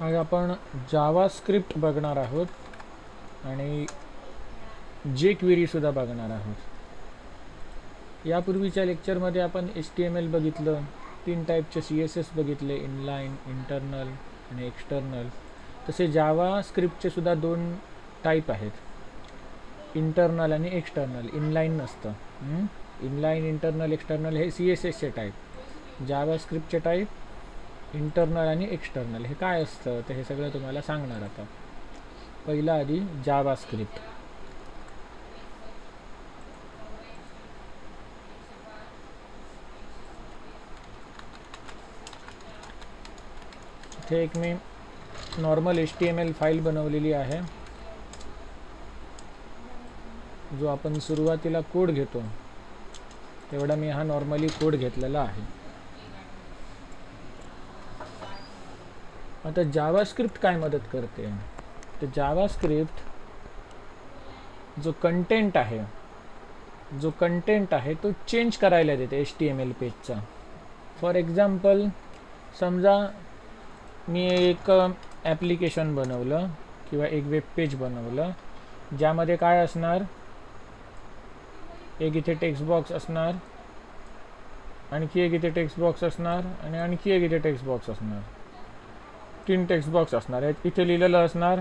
आज आपण जावास्क्रिप्ट बघणार आहोत आणि जेक्वेरीसुद्धा बघणार आहोत. यापूर्वीच्या लेक्चरमध्ये आपण HTML बघितलं, 3 टाईपचे CSS बघितले, इनलाईन, इंटरनल आणि एक्सटर्नल. तसे जावास्क्रिप्टचे सुद्धा 2 टाईप आहेत, इंटरनल आणि एक्सटर्नल. इनलाईन नसतं. इनलाईन, इंटरनल, एक्सटर्नल हे CSSचे टाईप. जावास्क्रिप्टचे टाईप इंटरनल आणि एक्सटर्नल. हे काय असतं तर हे सगळं तुम्हाला सांगणार आता. पहिला आधी जावास्क्रिप्ट. इथे एक मी नॉर्मल HTML फाईल बनवलेली आहे, जो आपण सुरुवातीला कोड घेतो तेवढा मी हा नॉर्मली कोड घेतलेला आहे. आता जावास्क्रिप्ट काय मदत करते तर जावास्क्रिप्ट जो कंटेंट आहे तो चेंज करायला देते HTML पेजचा. फॉर एक्झाम्पल, समजा मी एक ॲप्लिकेशन बनवलं किंवा एक वेब पेज बनवलं, ज्यामध्ये काय असणार, एक इथे टेक्स्ट बॉक्स असणार, आणखी एक इथे टेक्स्ट बॉक्स असणार आणि आणखी एक इथे टेक्स्ट बॉक्स असणार. 3 टेक्स्ट बॉक्स असणार आहेत. इथे लिहिलेलं असणार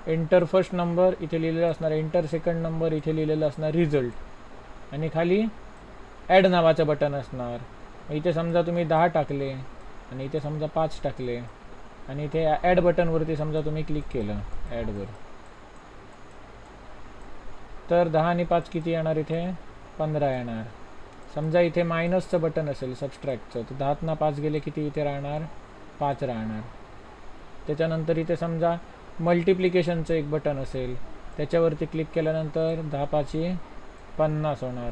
एंटर फर्स्ट नंबर, इथे लिहिलेलं असणार एंटर सेकंड नंबर, इथे लिहिलेलं असणार रिझल्ट, आणि खाली ॲड नावाचं बटन असणार. इथे समजा तुम्ही 10 टाकले आणि इथे समजा 5 टाकले आणि इथे ॲड बटनवरती समजा तुम्ही क्लिक केलं ॲडवर, तर 10 आणि 5 किती येणार, इथे 15 येणार. समजा इथे मायनसचं बटन असेल सबस्ट्रॅक्टचं, तर 10 5 गेले किती इथे राहणार, 5 राहणार. त्याच्यानंतर इथे समजा मल्टिप्लिकेशनचं एक बटन असेल, त्याच्यावरती क्लिक केल्यानंतर 10 5 50 होणार.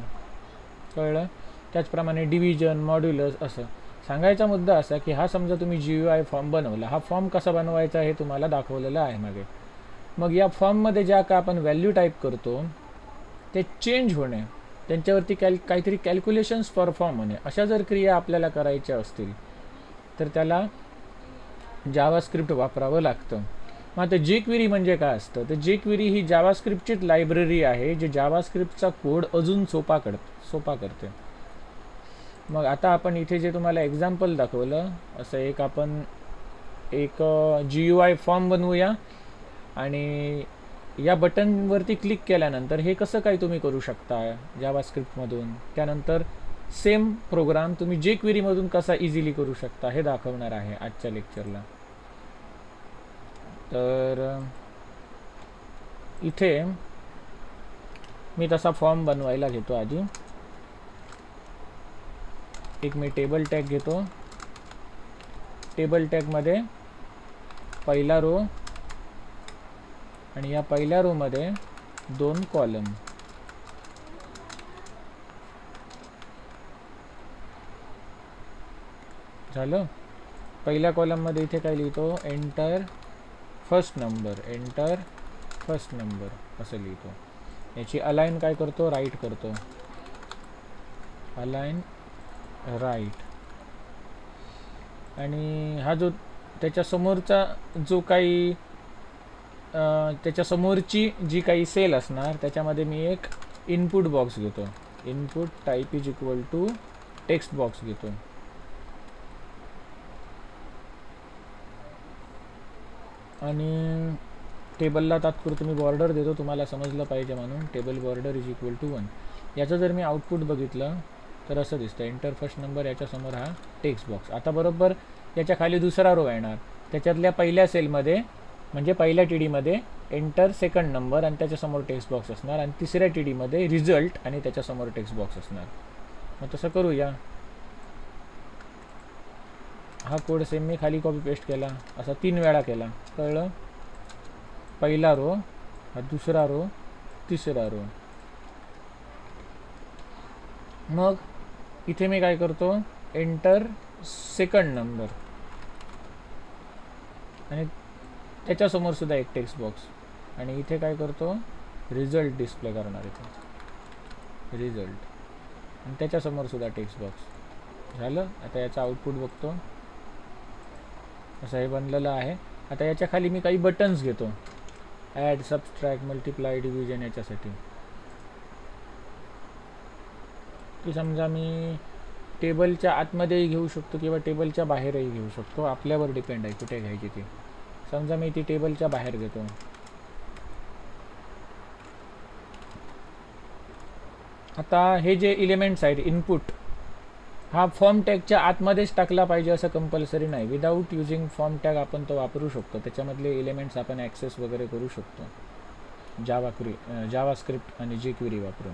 कळलं? त्याचप्रमाणे डिव्हिजन, मॉड्युलस. असं सांगायचा मुद्दा असा की हा समजा तुम्ही GUI फॉर्म बनवला, हा फॉर्म कसा बनवायचा हे तुम्हाला दाखवलेलं आहे मागे. मग या फॉर्ममध्ये ज्या का आपण व्हॅल्यू टाईप करतो ते चेंज होणे, त्यांच्यावरती काहीतरी कॅल्क्युलेशन्स परफॉर्म होणे, अशा जर क्रिया आपल्याला करायच्या असतील तर त्याला जावास्क्रिप्ट वापरावं लागतं. मग आता जेक्वेरी म्हणजे काय असतं तर जेक्वेरी ही जावास्क्रिप्टचीच लायब्ररी आहे, जे जावास्क्रिप्टचा कोड अजून सोपा करते. मग आता आपण इथे जे तुम्हाला एक्झाम्पल दाखवलं, असं आपण एक GUI फॉर्म बनवूया आणि या बटनवरती क्लिक केल्यानंतर हे कसं काय तुम्ही करू शकता जावास्क्रिप्टमधून. त्यानंतर सेम प्रोग्राम तुम्ही जेक्वेरीमधून कसा इझिली करू शकता हे दाखवणार आहे आजच्या लेक्चरला. तर इथे मी तसा फॉर्म बनवायला घेतो. आधी एक मी टेबल टॅग घेतो. टेबल टॅगमध्ये पहिला रो आणि या पहिल्या रोमध्ये 2 कॉलम. झालं. पहिल्या कॉलममध्ये इथे काय लिहितो, enter first number, enter first number असं लिहितो. याची अलाइन काय करतो, राईट करतो, अलाइन राईट. आणि हा जो त्याच्यासमोरचा जो काही त्याच्यासमोरची जी काही सेल असणार त्याच्यामध्ये मी एक इनपुट बॉक्स घेतो. Input type is equal to text box घेतो. आणि टेबलला तात्पुरतं मी बॉर्डर देतो, तुम्हाला समजलं पाहिजे म्हणून. Table border is equal to 1. याचं जर मी आउटपुट बघितलं तर असं दिसतं, एंटर फर्स्ट नंबर, याच्यासमोर हा टेक्स्ट बॉक्स. आता बरोबर याच्या खाली दुसरा रो येणार, त्याच्यातल्या पहिल्या सेलमध्ये म्हणजे पहिल्या TD एंटर सेकंड नंबर आणि त्याच्यासमोर टेक्स्ट बॉक्स असणार, आणि तिसऱ्या TD रिझल्ट आणि त्याच्यासमोर टेक्स्ट बॉक्स असणार. मग तसं करूया. हा कोड सेम मी खाली कॉपी पेस्ट केला, असा 3 वेळा केला. कळलं? पहिला रो, हा दुसरा रो, तिसरा रो. मग इथे मी काय करतो, एंटर सेकंड नंबर आणि त्याच्यासमोर सुद्धा एक टेक्स्ट बॉक्स, आणि इथे काय करतो, रिझल्ट डिस्प्ले करणार इथे, रिझल्ट, आणि त्याच्यासमोर सुद्धा टेक्स्ट बॉक्स. झालं. आता याचं आउटपुट बघतो. असं हे बनलेलं आहे. आता याच्या खाली मी काही बटन्स घेतो, ॲड, सबस्ट्रॅक्ट, मल्टिप्लाय, डिव्हिजन याच्यासाठी. की समजा मी टेबलच्या आतमध्येही घेऊ शकतो किंवा टेबलच्या बाहेरही घेऊ शकतो, आपल्यावर डिपेंड आहे कुठे घ्यायची ती. समजा मी ती टेबलच्या बाहेर घेतो. आता हे जे एलिमेंट्स आहेत इनपुट, हा फॉर्म टॅगच्या आतमध्येच टाकला पाहिजे असं कंपल्सरी नाही. विदाऊट युजिंग फॉर्म टॅग आपण तो वापरू शकतो, त्याच्यामधले एलिमेंट्स आपण ॲक्सेस वगैरे करू शकतो जावास्क्रिप्ट आणि jQuery वापरून.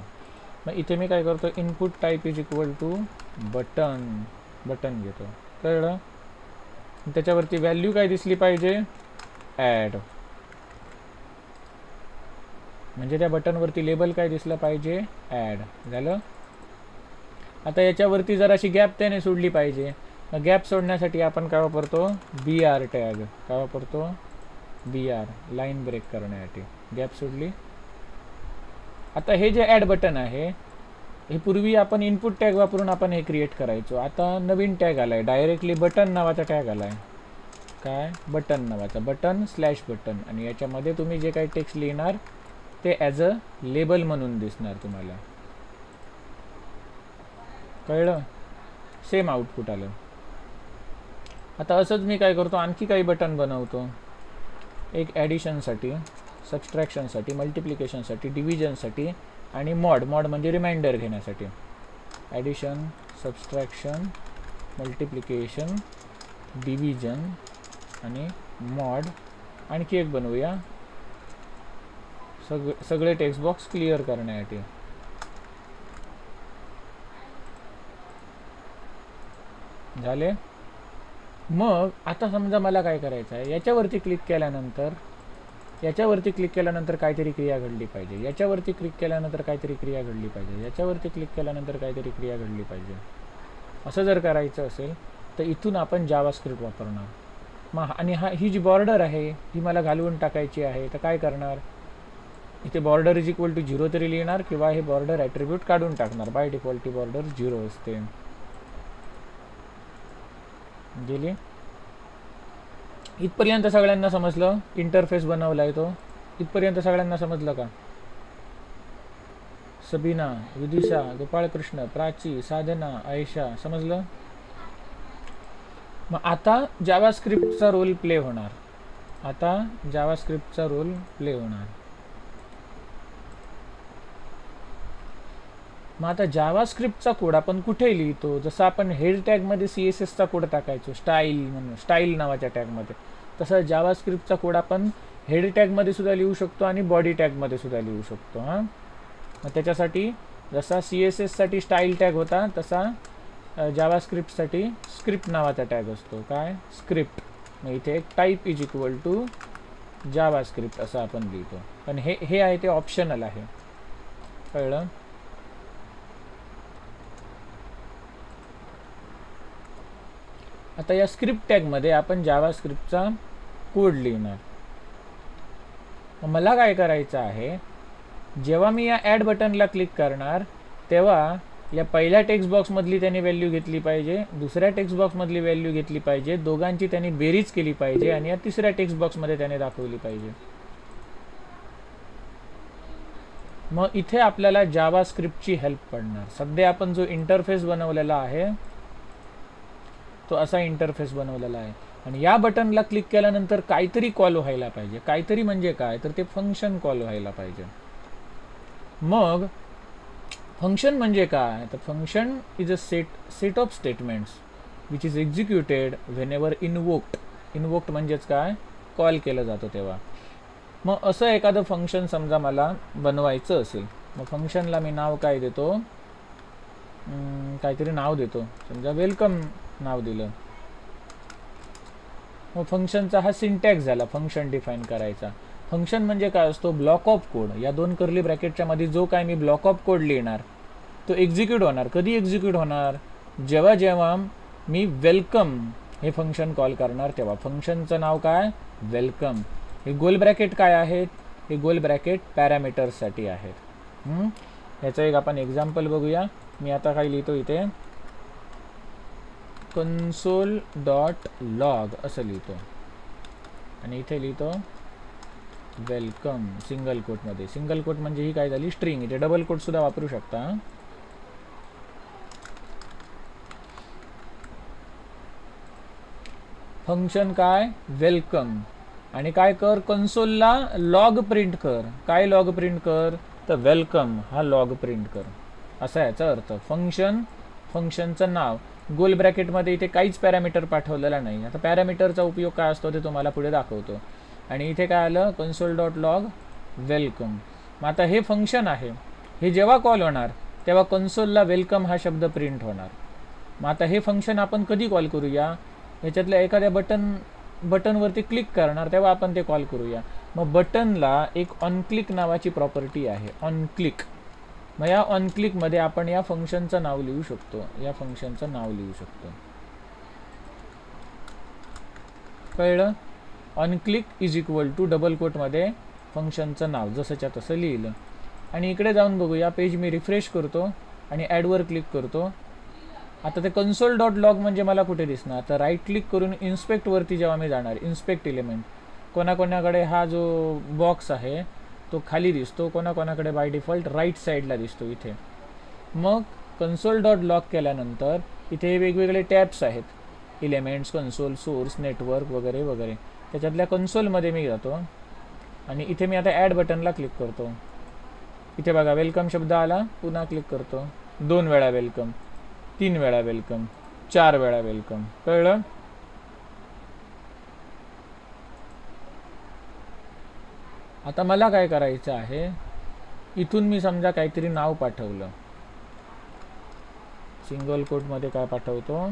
मग इथे मी काय करतो, input type is equal to button घेतो, कळलं. त्याच्यावरती व्हॅल्यू काय दिसली पाहिजे, ॲड. म्हणजे त्या बटनवरती लेबल काय दिसलं पाहिजे, ॲड झालं. आता याच्यावरती जराशी गॅप त्याने सोडली पाहिजे. मग गॅप सोडण्यासाठी आपण काय वापरतो, BR टॅग. काय वापरतो, BR, लाईन ब्रेक करण्यासाठी गॅप सोडली. आता हे जे ॲड बटन आहे, हे पूर्वी आपण इनपुट टॅग वापरून आपण हे क्रिएट करायचो. आता नवीन टॅग आला आहे, डायरेक्टली बटन नावाचा टॅग आला आहे. काय, बटन नावाचा, बटन/बटन. आणि याच्यामध्ये तुम्ही जे काही टेक्स्ट लिहिणार ते ॲज अ लेबल म्हणून दिसणार तुम्हाला, कळलं. सेम आउटपुट आलं. आता असंच मी काय करतो, आणखी काही बटन बनवतो. एक ॲडिशनसाठी, सबस्ट्रॅक्शनसाठी, मल्टिप्लिकेशनसाठी, डिव्हिजनसाठी आणि मॉड म्हणजे रिमाइंडर घेण्यासाठी. ॲडिशन, सबस्ट्रॅक्शन, मल्टिप्लिकेशन, डिव्हिजन आणि मॉड. आणखी एक बनवूया सगळे टेक्स्ट बॉक्स क्लिअर करण्यासाठी. झाले. मग आता समजा मला काय करायचं आहे, याच्यावरती क्लिक केल्यानंतर काहीतरी क्रिया घडली पाहिजे, याच्यावरती क्लिक केल्यानंतर काहीतरी क्रिया घडली पाहिजे, याच्यावरती क्लिक केल्यानंतर काहीतरी क्रिया घडली पाहिजे. असं जर करायचं असेल तर इथून आपण जावास्क्रिप्ट वापरणार. मग आणि ही जी बॉर्डर आहे ही मला घालवून टाकायची आहे, तर काय करणार, इथे बॉर्डर इज इक्वल टू 0 तरी लिहिणार किंवा हे बॉर्डर ॲट्रिब्यूट काढून टाकणार. बाय डिफॉल्ट ती बॉर्डर 0 असते. गेली. इथपर्यंत सगळ्यांना समजलं, इंटरफेस बनवला आहे तो. इथपर्यंत सगळ्यांना समजलं का, सबीना, विदिशा, गोपाळकृष्ण, प्राची, साधना, आयशा, समजलं. मग आता जावास्क्रिप्टचा रोल प्ले होणार. मग आता जावास्क्रिप्टचा कोड आपण कुठे लिहितो, जसं आपण हेड टॅगमध्ये CSSचा कोड टाकायचो, स्टाईल नावाच्या टॅगमध्ये, तसं जावास्क्रिप्टचा कोड आपण हेड टॅगमध्ये सुद्धा लिहू शकतो आणि बॉडी टॅगमध्ये सुद्धा लिहू शकतो. मग त्याच्यासाठी जसा CSSसाठी स्टाईल टॅग होता तसा जावास्क्रिप्टसाठी स्क्रिप्ट नावाचा टॅग असतो. काय, स्क्रिप्ट. मग इथे एक type is equal to JavaScript असं आपण लिहितो. पण हे आहे ते ऑप्शनल आहे, कळलं. आता या स्क्रिप्ट टॅगमध्ये आपण जावास्क्रिप्टचा कोड लिहिणार. मला काय करायचं आहे, जेव्हा मी या ॲड बटनला क्लिक करणार तेव्हा या पहिल्या टेक्स्ट बॉक्समधली त्याने व्हॅल्यू घेतली पाहिजे, दुसऱ्या टेक्स्ट बॉक्समधली व्हॅल्यू घेतली पाहिजे, दोघांची त्यांनी बेरीज केली पाहिजे आणि या तिसऱ्या टेक्स्ट बॉक्समध्ये त्याने दाखवली पाहिजे. मग इथे आपल्याला जावास्क्रिप्टची हेल्प पडणार. सध्या आपण जो इंटरफेस बनवलेला आहे तो असा इंटरफेस बनवलेला आहे आणि या बटनला क्लिक केल्यानंतर काहीतरी कॉल व्हायला पाहिजे. काहीतरी म्हणजे काय, तर ते फंक्शन कॉल व्हायला पाहिजे. मग फंक्शन म्हणजे काय, तर function is a set of statements which is executed whenever invoked म्हणजेच काय, कॉल केलं जातं तेव्हा. मग असं एखादं फंक्शन समजा मला बनवायचं असेल, मग फंक्शनला मी नाव काय देतो, काहीतरी नाव देतो, समजा वेलकम नाव दिलं. मग फंक्शनचा हा सिंटॅक्स झाला फंक्शन डिफाईन करायचा. फंक्शन म्हणजे काय असतो, ब्लॉक ऑफ कोड. या दोन कर्ली ब्रॅकेटच्या मध्ये जो काय मी ब्लॉक ऑफ कोड लिहिणार तो एक्झिक्यूट होणार. कधी एक्झिक्यूट होणार, जेव्हा मी वेलकम हे फंक्शन कॉल करणार तेव्हा. फंक्शनचं नाव काय, वेलकम. हे गोल ब्रॅकेट काय आहेत, हे गोल ब्रॅकेट पॅरामीटर्ससाठी आहेत. ह्याचं एक आपण एक्झाम्पल बघूया. मी आता काय लिहितो इथे, console.log असं लिहितो आणि इथे लिहितो वेलकम सिंगल कोटमध्ये. सिंगल कोट म्हणजे ही काय झाली स्ट्रिंग. इथे डबल कोट सुद्धा वापरू शकता. फंक्शन काय वेलकम आणि काय कर कन्सोलला लॉग प्रिंट कर. काय लॉग प्रिंट कर तर वेलकम हा लॉग प्रिंट कर असा याचा अर्थ. फंक्शनचं नाव गोल ब्रॅकेटमध्ये इथे काहीच पॅरामीटर पाठवलेला नाही. आता पॅरामीटरचा उपयोग काय असतो ते तुम्हाला पुढे दाखवतो. आणि इथे काय आलं console.log वेलकम. मग आता हे फंक्शन आहे, हे जेव्हा कॉल होणार तेव्हा कन्सोलला वेलकम हा शब्द प्रिंट होणार. मग आता हे फंक्शन आपण कधी कॉल करूया, ह्याच्यातल्या एखाद्या बटनवरती क्लिक करणार तेव्हा आपण ते कॉल करूया. मग बटनला एक ऑन क्लिक नावाची प्रॉपर्टी आहे, ऑन क्लिक. मग या ऑन क्लिकमध्ये आपण या फंक्शनचं नाव लिहू शकतो, या फंक्शनचं नाव लिहू शकतो. कळलं? On click is equal to double कोटमध्ये फंक्शनचं नाव जसंच्या तसं लिहिलं. आणि इकडे जाऊन बघूया, पेज मी रिफ्रेश करतो आणि ॲडवर क्लिक करतो. आता ते console.log म्हणजे मला कुठे दिसणार तर राईट क्लिक करून इन्स्पेक्टवरती जेव्हा मी जाणार, इन्स्पेक्ट एलिमेंट, कोणाकोणाकडे हा जो बॉक्स आहे तो खाली दिसतो, कोणाकोणाकडे बाय डिफॉल्ट राईट साईडला दिसतो इथे. मग console.log केल्यानंतर इथे वेगवेगळे टॅब्स आहेत, एलिमेंट्स, कन्सोल, सोर्स, नेटवर्क वगैरे वगैरे. त्याच्यातल्या कन्सोलमध्ये मी जातो आणि इथे मी आता ॲड बटनला क्लिक करतो. इथे बघा वेलकम शब्द आला, पुन्हा क्लिक करतो. 2 वेळा वेलकम, 3 वेळा वेलकम, 4 वेळा वेलकम. कळलं? आता मला काय करायचं आहे, इथून मी समजा काहीतरी नाव पाठवलं, सिंगल कोटमध्ये काय पाठवतो,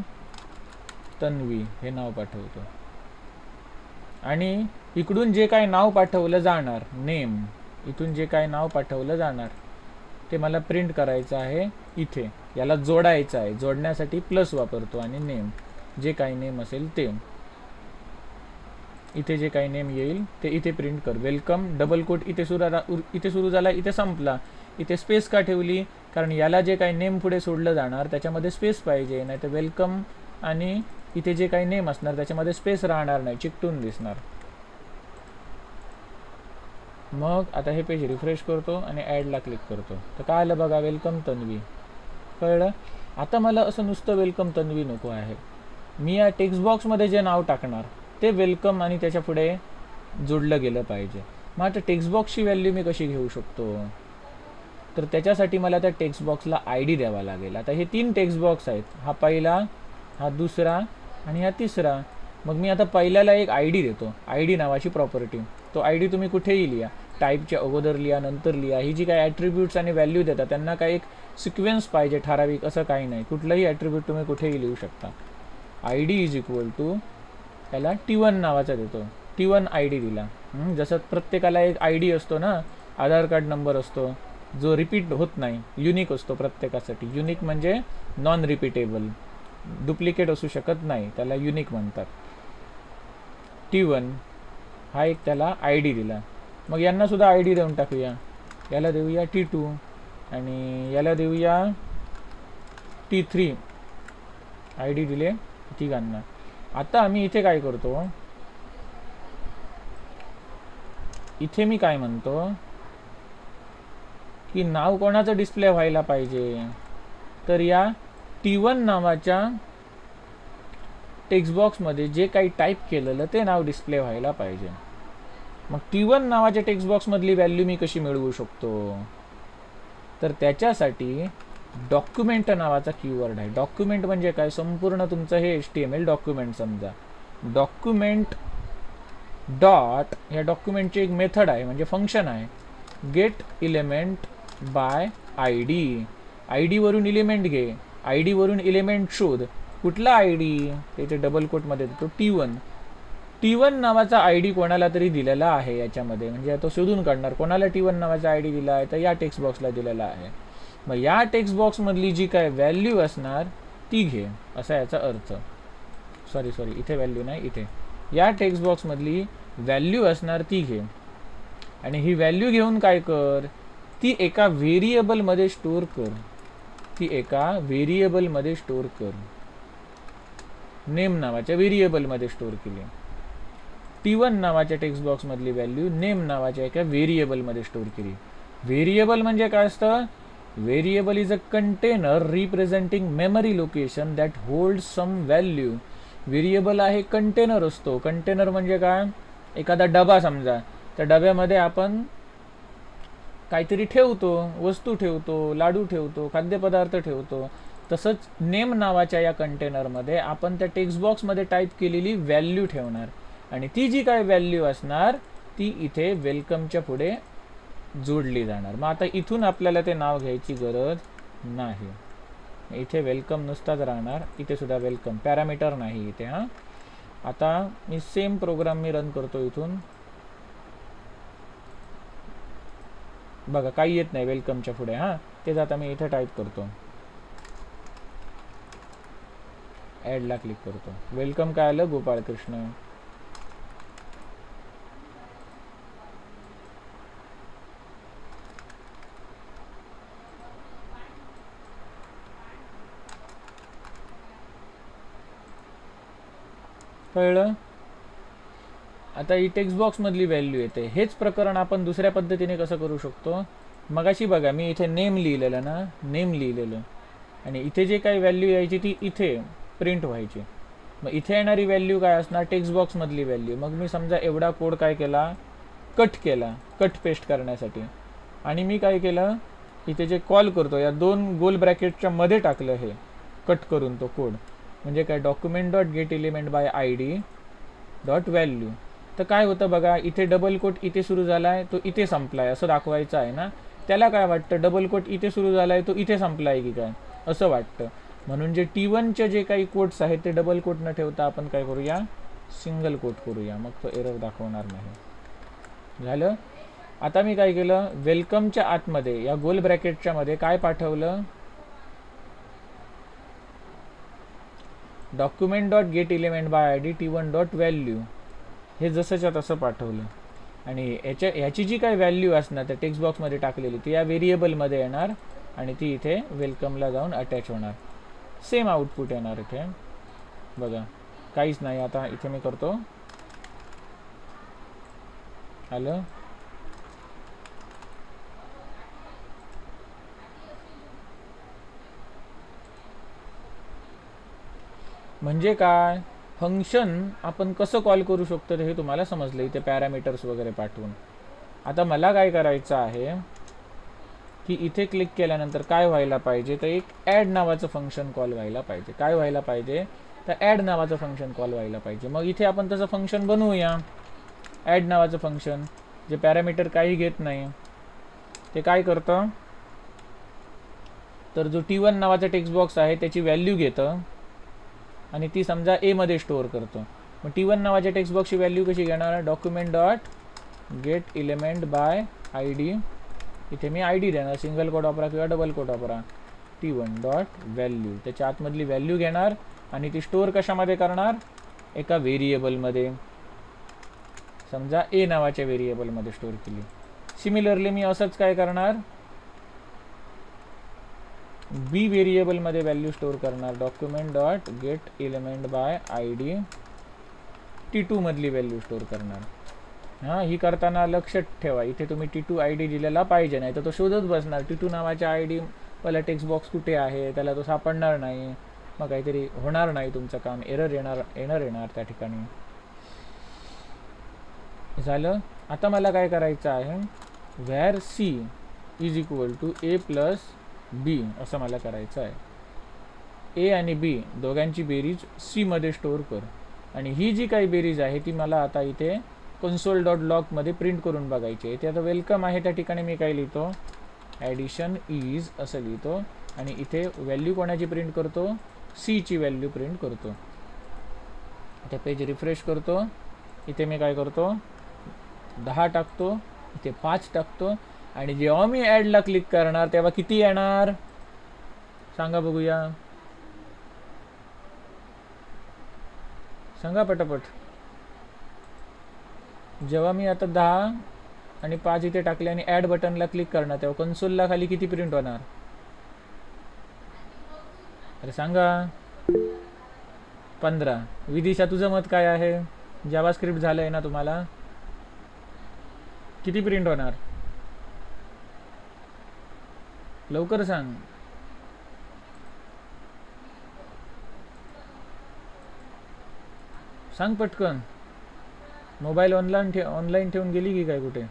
तन्वी हे नाव पाठवतो. आणि इकडून जे काय नाव पाठवलं जाणार, नेम, इथून जे काय नाव पाठवलं जाणार ते मला प्रिंट करायचं आहे इथे. याला जोडायचं आहे, जोडण्यासाठी प्लस वापरतो आणि नेम, जे काही नेम असेल ते. इथे जे काही नेम येईल ते इथे प्रिंट कर. वेलकम डबल कोट इथे सुरू झाला, इथे संपला. इथे स्पेस का ठेवली, कारण याला जे काही नेम पुढे सोडलं जाणार त्याच्यामध्ये स्पेस पाहिजे, नाही तर वेलकम आणि इथे जे काही नेम असणार त्याच्यामध्ये स्पेस राहणार नाही, चिकटून दिसणार. मग आता हे पेज रिफ्रेश करतो आणि ॲडला क्लिक करतो. तर काय आलं बघा, वेलकम तन्वी. कळलं? आता मला असं नुसतं वेलकम तन्वी नको आहे, मी या टेक्स्ट बॉक्समध्ये जे नाव टाकणार ते वेलकम आणि त्याच्या पुढे जोडलं गेलं पाहिजे. मग आता टेक्स्ट बॉक्सची व्हॅल्यू मी कशी घेऊ शकतो, तर त्याच्यासाठी मला त्या टेक्स्ट बॉक्सला ID द्यावा लागेल. आता हे 3 टेक्स्ट बॉक्स आहेत, हा पहिला, हा दुसरा आणि हा तिसरा. मग मी आता पहिल्याला एक ID देतो, ID नावाची प्रॉपर्टी. तो ID तुम्ही कुठेही लिहा, टाईपच्या अगोदर लिहा, नंतर लिहा. ही जी काही ॲट्रिब्यूट्स आणि व्हॅल्यू देतात त्यांना काही एक सिक्वेन्स पाहिजे ठराविक, असं काही नाही. कुठलंही ॲट्रिब्यूट तुम्ही कुठेही लिहू शकता. ID इज इक्वल टू त्याला T1 नावाचा देतो, T1 ID दिला. जसं प्रत्येकाला एक ID असतो ना, आधार कार्ड नंबर असतो जो रिपीट होत नाही, युनिक असतो प्रत्येकासाठी. युनिक म्हणजे नॉन रिपीटेबल, डुप्लिकेट असू शकत नाही, त्याला युनिक म्हणतात. T1 हा एक त्याला ID दिला. मग यांना सुद्धा ID देऊन टाकूया. याला देऊया T2 आणि याला देऊया T3. ID दिले तिघांना. आता आम्ही इथे काय करतो, इथे मी काय म्हणतो की नाव कोणाचं डिस्प्ले व्हायला पाहिजे, तर या T1 नावाच्या टेक्स्ट बॉक्समध्ये जे काही टाईप केलेलं ते नाव डिस्प्ले व्हायला पाहिजे. मग T1 नावाच्या टेक्स्ट बॉक्समधली व्हॅल्यू मी कशी मिळवू शकतो, तर त्याच्यासाठी डॉक्युमेंट नावाचा कीवर्ड आहे. डॉक्युमेंट म्हणजे काय, संपूर्ण तुमचं हे HTML डॉक्युमेंट समजा. डॉक्युमेंट डॉट, या डॉक्युमेंटची एक मेथड आहे म्हणजे फंक्शन आहे, get element by ID. ID वरून इलिमेंट घे, ID वरून इलिमेंट शोध. कुठला ID, त्याचे डबल कोटमध्ये देतो T1. T1 नावाचा ID कोणाला तरी दिलेला आहे याच्यामध्ये, म्हणजे तो शोधून काढणार कोणाला T1 नावाचा ID दिला आहे, तर या टेक्स्ट बॉक्सला दिलेला आहे. मग या टेक्स्ट बॉक्समधली जी काय व्हॅल्यू असणार ती घे, असा याचा अर्थ. सॉरी इथे व्हॅल्यू नाही, इथे या टेक्स्ट बॉक्समधली व्हॅल्यू असणार ती घे. आणि ही व्हॅल्यू घेऊन काय कर, ती एका व्हेरिएबलमध्ये स्टोअर कर. ती एका व्हेरिएबलमध्ये स्टोअर कर. नेम नावाच्या व्हेरिएबलमध्ये स्टोअर केली. T1 नावाच्या टेक्स्ट बॉक्समधली व्हॅल्यू नेम नावाच्या एका व्हेरिएबलमध्ये स्टोअर केली. व्हेरिएबल म्हणजे काय असतं? Variable is a container representing memory location that hold some value. Variable आहे कंटेनर असतो. कंटेनर म्हणजे काय? एखादा डबा समजा, त्या डब्यामध्ये आपण काहीतरी ठेवतो, वस्तू ठेवतो, लाडू ठेवतो, खाद्यपदार्थ ठेवतो. तसंच नेम नावाच्या या कंटेनरमध्ये आपण त्या टेक्स्ट बॉक्समध्ये टाईप केलेली व्हॅल्यू ठेवणार आणि ती जी काय व्हॅल्यू असणार ती इथे वेलकमच्या पुढे जोडली जाणार. मग आता इथून आपल्याला ते नाव घ्यायची गरज नाही. इथे वेलकम नुसताच राहणार, इथे सुद्धा वेलकम, पॅरामीटर नाही इथे. हां, आता मी सेम प्रोग्राम मी रन करतो. इथून बघा काही येत नाही वेलकमच्या पुढे. हां, तेच आता मी इथे टाईप करतो, ॲडला क्लिक करतो. वेलकम काय आलं? गोपाळकृष्ण. कळलं? आता ही टेक्स्ट बॉक्समधली व्हॅल्यू येते. हेच प्रकरण आपण दुसऱ्या पद्धतीने कसं करू शकतो? मगाशी बघा मी इथे नेम लिहिलेलं ना, नेम लिहिलेलं आणि इथे जे काही व्हॅल्यू यायची ती इथे प्रिंट व्हायची. मग इथे येणारी व्हॅल्यू काय असणार? टेक्स्ट बॉक्समधली व्हॅल्यू. मग मी समजा एवढा कोड काय केला? कट केला, कट पेस्ट करण्यासाठी. आणि मी काय केलं? इथे जे कॉल करतो या दोन गोल ब्रॅकेटच्या मध्ये टाकलं हे कट करून तो कोड. म्हणजे काय? Document dot get element by ID dot value. तर काय होतं बघा, इथे डबल कोट इथे सुरू झाला आहे, तो इथे संपला आहे असं दाखवायचं आहे ना. त्याला काय वाटतं? डबल कोट इथे सुरू झाला आहे, तो इथे संपला आहे की काय असं वाटतं. म्हणून जे T1चे जे काही कोट्स आहेत ते डबल कोट न ठेवता आपण काय करूया? सिंगल कोट करूया. मग तो एरर दाखवणार नाही. झालं? आता मी काय केलं? वेलकमच्या आतमध्ये या गोल ब्रॅकेटच्या मध्ये काय पाठवलं? Document dot get element by ID T1 dot value. हे जसंच्या तसं पाठवलं आणि ह्याची जी काही व्हॅल्यू असणार त्या टेक्स्ट बॉक्समध्ये टाकलेली ती या व्हेरिएबलमध्ये येणार आणि ती इथे वेलकमला जाऊन अटॅच होणार. सेम आउटपुट येणार इथे. बघा काहीच नाही. आता इथे मी करतो, आलं? म्हणजे काय? फंक्शन आपण कसं कॉल करू शकतो हे तुम्हाला समजलं इथे पॅरामीटर्स वगैरे पाठवून. आता मला काय करायचं आहे की इथे क्लिक केल्यानंतर काय व्हायला पाहिजे? तर एक ॲड नावाचं फंक्शन कॉल व्हायला पाहिजे. काय व्हायला पाहिजे? तर ॲड नावाचं फंक्शन कॉल व्हायला पाहिजे. मग इथे आपण तसं फंक्शन बनवूया. ॲड नावाचं फंक्शन जे पॅरामीटर काही घेत नाही ते काय करतं? तर जो T1 नावाचा टेक्स्ट बॉक्स आहे त्याची व्हॅल्यू घेतं आणि ती समजा A मध्ये स्टोअर करतो. मग T1 नावाच्या टेक्स्ट बॉक्सची व्हॅल्यू कशी घेणार? Document dot get element by ID. इथे मी ID देणार, सिंगल कोट वापरा किंवा डबल कोट वापरा. T1 dot value. त्याच्या आतमधली व्हॅल्यू घेणार आणि ती स्टोअर कशामध्ये करणार? एका व्हेरिएबलमध्ये. समजा A नावाच्या व्हेरिएबलमध्ये स्टोअर केली. सिमिलरली मी असंच काय करणार? B व्हेरिएबलमध्ये व्हॅल्यू स्टोअर करणार. Document dot get element by ID T2 मधली व्हॅल्यू स्टोअर करणार. हां, ही करताना लक्षात ठेवा इथे तुम्ही T2 ID दिलेला पाहिजे, नाही तर तो शोधत बसणार. T2 नावाचा ID पहिला टेक्स्ट बॉक्स कुठे आहे त्याला तो सापडणार नाही. मग काहीतरी होणार नाही तुमचं काम, एरर येणार त्या ठिकाणी. झालं? आता मला काय करायचं आहे? Where C is equal to A plus B असं मला करायचं आहे. A आणि B दोघांची बेरीज C मध्ये स्टोअर कर आणि ही जी काही बेरीज आहे ती मला आता इथे कन्सोल डॉट लॉगमध्ये प्रिंट करून बघायची आहे. इथे आता वेलकम आहे त्या ठिकाणी मी काय लिहितो? ॲडिशन इज असं लिहितो आणि इथे व्हॅल्यू कोणाची प्रिंट करतो? C ची व्हॅल्यू प्रिंट करतो. इथे पेज रिफ्रेश करतो. इथे मी काय करतो? 10 टाकतो, इथे 5 टाकतो आणि जेव्हा मी ॲडला क्लिक करणार तेव्हा किती येणार सांगा बघूया? सांगा पटापट. जेव्हा मी आता 10 आणि 5 इथे टाकले आणि ॲड बटनला क्लिक करणार तेव्हा कन्सोलला खाली किती प्रिंट होणार? अरे सांगा. 15. विदिशा तुझं मत काय आहे? जावास्क्रिप्ट झालं आहे ना तुम्हाला? किती प्रिंट होणार? लवकर सांग. सांग पटकन. मोबाईल ऑनलाईन ठेवून गेली की काय कुठे?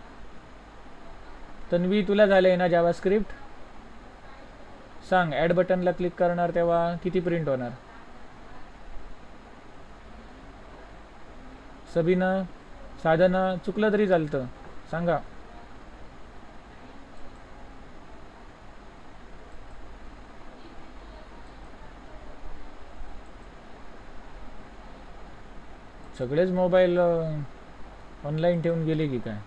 तन्वी तुला झालं आहे ना जावास्क्रिप्ट? सांग. ॲड बटनला क्लिक करणार तेव्हा किती प्रिंट होणार? सबीना, साधना, चुकलं तरी चालतं, सांगा. सगळेच मोबाईल ऑनलाईन ठेवून गेले की काय?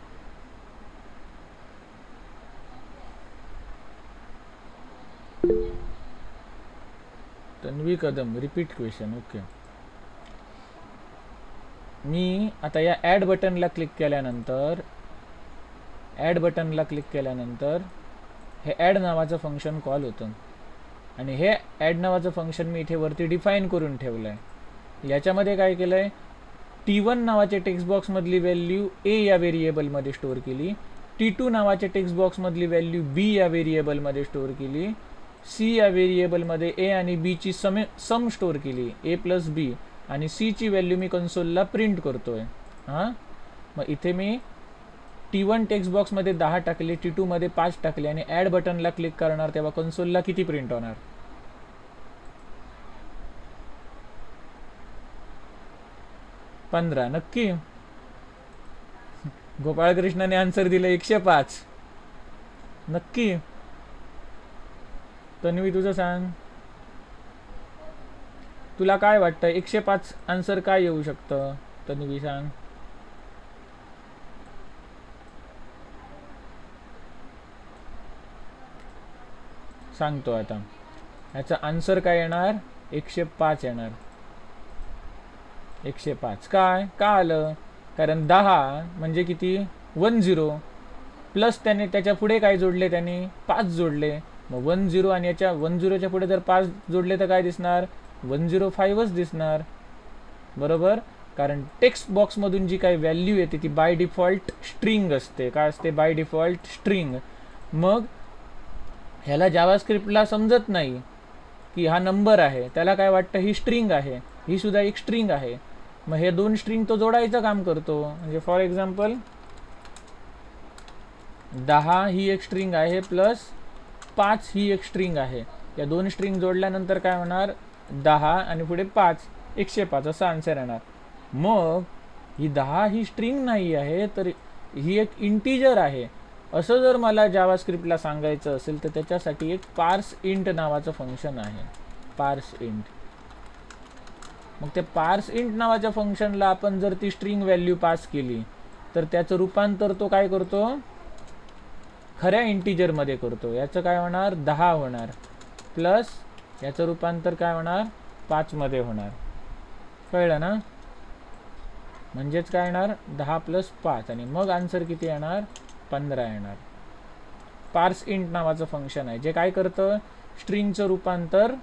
Tanvi Kadam, repeat question. Okay. मी आता या ॲड बटनला क्लिक केल्यानंतर हे ॲड नावाचं फंक्शन कॉल होतं आणि हे ॲड नावाचं फंक्शन मी इथे वरती डिफाईन करून ठेवलं आहे. याच्यामध्ये काय केलं आहे, T1 नावाच्या टेक्स्ट बॉक्समधली व्हॅल्यू A या व्हेरिएबलमध्ये स्टोअर केली, T2 नावाच्या टेक्स्ट बॉक्समधली व्हॅल्यू B या व्हेरिएबलमध्ये स्टोअर केली, C या व्हेरिएबलमध्ये A आणि B ची सम स्टोअर केली, A+B, आणि C ची व्हॅल्यू मी कन्सोलला प्रिंट करतोय. हां, मग इथे मी T1 टेक्स्ट बॉक्समध्ये 10 टाकले, T2 मध्ये 5 टाकले आणि ॲड बटनला क्लिक करणार तेव्हा कन्सोलला किती प्रिंट होणार? 15. नक्की? गोपाळकृष्णाने आन्सर दिलं 105. नक्की? तन्वी तुझं सांग. तुला काय वाटतं 105 आन्सर काय येऊ शकतं? तन्वी सांग. सांगतो आता. याचा आन्सर काय येणार? 105 येणार. 105 काय का आलं? कारण 10 म्हणजे किती? 10 प्लस त्याने त्याच्या पुढे काय जोडले? त्याने 5 जोडले. मग 10 आणि याच्या 10च्या पुढे जर 5 जोडले तर काय दिसणार? 105च दिसणार. बरोबर? कारण टेक्स्ट बॉक्समधून जी काही व्हॅल्यू येते ती बाय डिफॉल्ट स्ट्रिंग असते. काय असते? By default string. मग ह्याला जावास्क्रिप्टला समजत नाही की हा नंबर आहे, त्याला काय वाटतं ही स्ट्रिंग आहे, ही सुद्धा एक स्ट्रिंग आहे. मग हे दोन स्ट्रिंग तो जोडायचं काम करतो. म्हणजे फॉर एक्झाम्पल 10 ही एक स्ट्रिंग आहे प्लस 5 ही एक स्ट्रिंग आहे. या दोन स्ट्रिंग जोडल्यानंतर काय होणार? 10 आणि पुढे 5, 105 असा आन्सर येणार. मग ही 10 ही स्ट्रिंग नाही आहे तर ही एक इंटिजर आहे असं जर मला जावास्क्रिप्टला सांगायचं असेल तर त्याच्यासाठी एक पार्स इंट नावाचं फंक्शन आहे. पार्स इंट. मग त्या पार्स इंट नावाच्या फंक्शनला आपण जर ती स्ट्रिंग व्हॅल्यू पास केली तर त्याचं रूपांतर तो काय करतो? खऱ्या इंटिजरमध्ये करतो. याचं काय होणार? 10 होणार प्लस याचं रूपांतर काय होणार? 5 मध्ये होणार. कळलं ना? म्हणजेच काय येणार? 10 + 5 आणि मग आन्सर किती येणार? 15 येणार. पार्स इंट नावाचं फंक्शन आहे जे काय करतं? स्ट्रिंगचं रूपांतर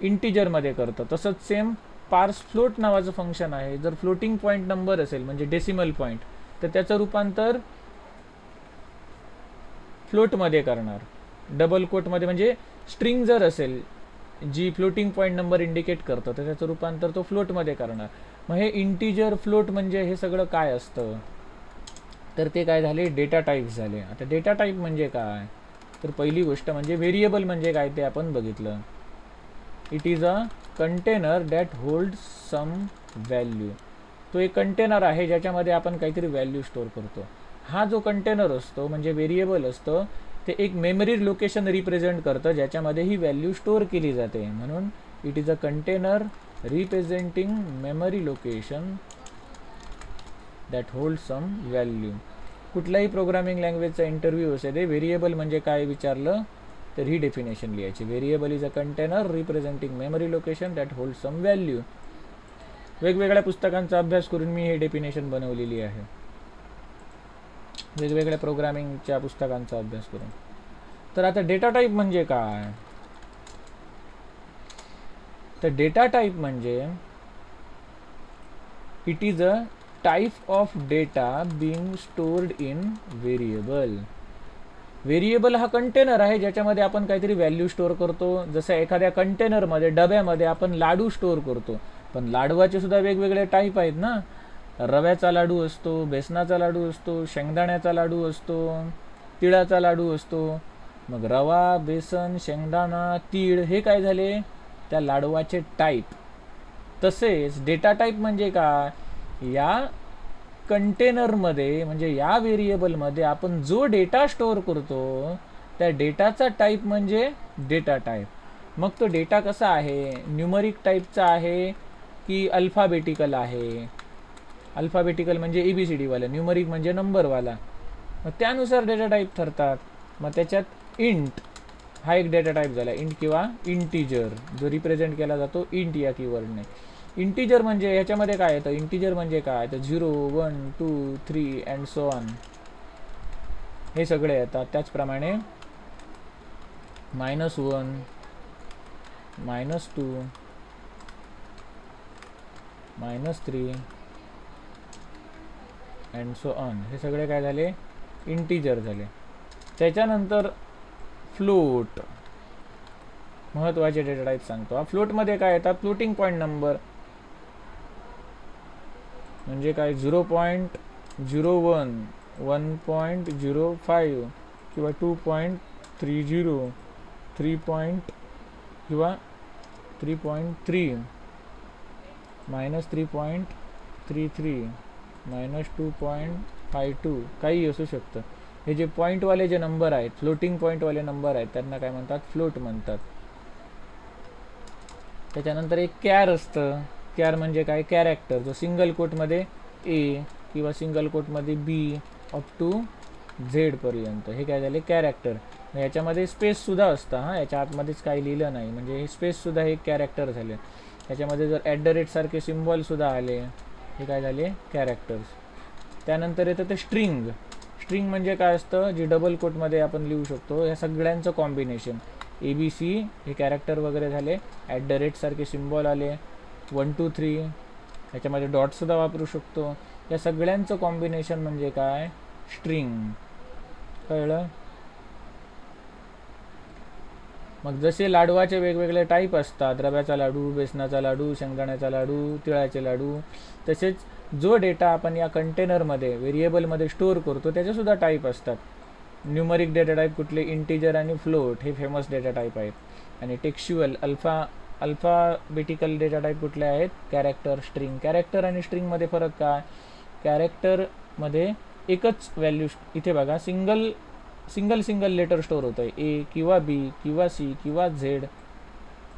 इंटिजरमध्ये करतं. तसंच सेम पार्स फ्लोट नावाचं फंक्शन आहे. जर फ्लोटिंग पॉईंट नंबर असेल म्हणजे डेसिमल पॉईंट तर त्याचं रूपांतर फ्लोटमध्ये करणार. डबल कोटमध्ये म्हणजे स्ट्रिंग जर असेल जी फ्लोटिंग पॉईंट नंबर इंडिकेट करतं तर त्याचं रूपांतर तो फ्लोटमध्ये करणार. मग हे इंटिजर फ्लोट म्हणजे हे सगळं काय असतं? तर ते काय झाले? डेटा टाईप्स झाले. आता डेटा टाईप म्हणजे काय? तर पहिली गोष्ट म्हणजे व्हेरिएबल म्हणजे काय ते आपण बघितलं. It is a container that hold some value. तो एक कंटेनर आहे ज्याच्यामध्ये आपण काहीतरी व्हॅल्यू स्टोअर करतो. हा जो कंटेनर असतो म्हणजे व्हेरिएबल असतो ते एक मेमरी लोकेशन रिप्रेझेंट करतं ज्याच्यामध्ये ही व्हॅल्यू स्टोअर केली जाते. म्हणून it is a container representing memory location that hold some value. कुठल्याही प्रोग्रामिंग लँग्वेजचा इंटरव्ह्यू असेल ते व्हेरिएबल म्हणजे काय विचारलं तर ही डेफिनेशन लिहायची. Variable is a container representing memory location that hold some value. वेगवेगळ्या पुस्तकांचा अभ्यास करून मी हे डेफिनेशन बनवलेली आहे. वेगवेगळ्या प्रोग्रामिंगच्या पुस्तकांचा अभ्यास करून. तर आता डेटा टाईप म्हणजे काय? तर डेटा टाईप म्हणजे it is a type of data being stored in variable. Variable हा कंटेनर आहे ज्याच्यामध्ये आपण काहीतरी व्हॅल्यू स्टोअर करतो. जसं एखाद्या कंटेनरमध्ये डब्यामध्ये आपण लाडू स्टोअर करतो, पण लाडवाचे सुद्धा वेगवेगळे टाईप आहेत ना. रव्याचा लाडू असतो, बेसनाचा लाडू असतो, शेंगदाण्याचा लाडू असतो, तिळाचा लाडू असतो. मग रवा, बेसन, शेंगदाणा, तीळ हे काय झाले, त्या लाडवाचे टाईप. तसेच डेटा टाईप म्हणजे काय, या कंटेनरमध्ये म्हणजे या व्हेरिएबलमध्ये आपण जो डेटा स्टोअर करतो त्या डेटाचा टाईप म्हणजे डेटा टाईप. मग तो डेटा कसा आहे, न्यूमरिक टाईपचा आहे की अल्फाबेटिकल आहे. अल्फाबेटिकल म्हणजे ABCD वाला, न्यूमरिक म्हणजे नंबरवाला. मग त्यानुसार डेटा टाईप ठरतात. मग त्याच्यात इंट हा एक डेटा टाईप झाला, इंट किंवा इंटिजर, जो रिप्रेझेंट केला जातो इंट या कीवर्डने. इंटिजर म्हणजे ह्याच्यामध्ये काय येतं, इंटिजर म्हणजे काय, तर 0, 1, 2, 3 अँड सो ऑन हे सगळे येतात. त्याचप्रमाणे -1, -2, -3 अँड सो ऑन हे सगळे काय झाले, इंटिजर झाले. त्याच्यानंतर फ्लोट, महत्त्वाचे डेटा टाईप सांगतो. फ्लोटमध्ये काय येतात, फ्लोटिंग पॉईंट नंबर म्हणजे काय, 0.01, 1.05 किंवा 2.30, 3 किंवा 3.3, -3.33, -2.52 काही असू शकतं. हे जे पॉईंटवाले जे नंबर आहेत, फ्लोटिंग पॉईंटवाले नंबर आहेत, त्यांना काय म्हणतात, फ्लोट म्हणतात. त्याच्यानंतर एक कॅर असतं. कॅर म्हणजे काय, कॅरेक्टर, जो सिंगल कोटमध्ये A किंवा सिंगल कोटमध्ये B अप टू Z पर्यंत हे काय झाले, कॅरेक्टर. याच्यामध्ये स्पेससुद्धा असतं. हां, याच्या आतमध्येच काही लिहिलं नाही म्हणजे हे स्पेससुद्धा हे कॅरेक्टर झाले. त्याच्यामध्ये जर @ सारखे सिम्बॉलसुद्धा आले, हे काय झाले, कॅरेक्टर्स. त्यानंतर येतं ते स्ट्रिंग. स्ट्रिंग म्हणजे काय असतं, जे डबल कोटमध्ये आपण लिहू शकतो. या सगळ्यांचं कॉम्बिनेशन, ABC हे कॅरेक्टर वगैरे झाले, @ सारखे सिम्बॉल आले, 1, 2, 3 ह्याच्यामध्ये डॉटसुद्धा वापरू शकतो. या सगळ्यांचं कॉम्बिनेशन म्हणजे काय, स्ट्रिंग. कळलं. मग जसे लाडवाचे वेगवेगळे टाईप असतात, रव्याचा लाडू, बेसनाचा लाडू, शेंगदाण्याचा लाडू, तिळाचे लाडू, तसेच जो डेटा आपण या कंटेनरमध्ये व्हेरिएबलमध्ये स्टोअर करतो त्याचेसुद्धा टाईप असतात. न्यूमरिक डेटा टाईप कुठले, इंटिजर आणि फ्लोट हे फेमस डेटा टाईप आहेत. आणि टेक्स्च्युअल अल्फाबेटिकल डेटा टाईप कुठले आहेत, कॅरेक्टर, स्ट्रिंग. कॅरेक्टर आणि स्ट्रिंगमध्ये फरक काय, कॅरेक्टरमध्ये एकच व्हॅल्यू, इथे बघा सिंगल लेटर स्टोअर होतं आहे, A किंवा B किंवा C किंवा Z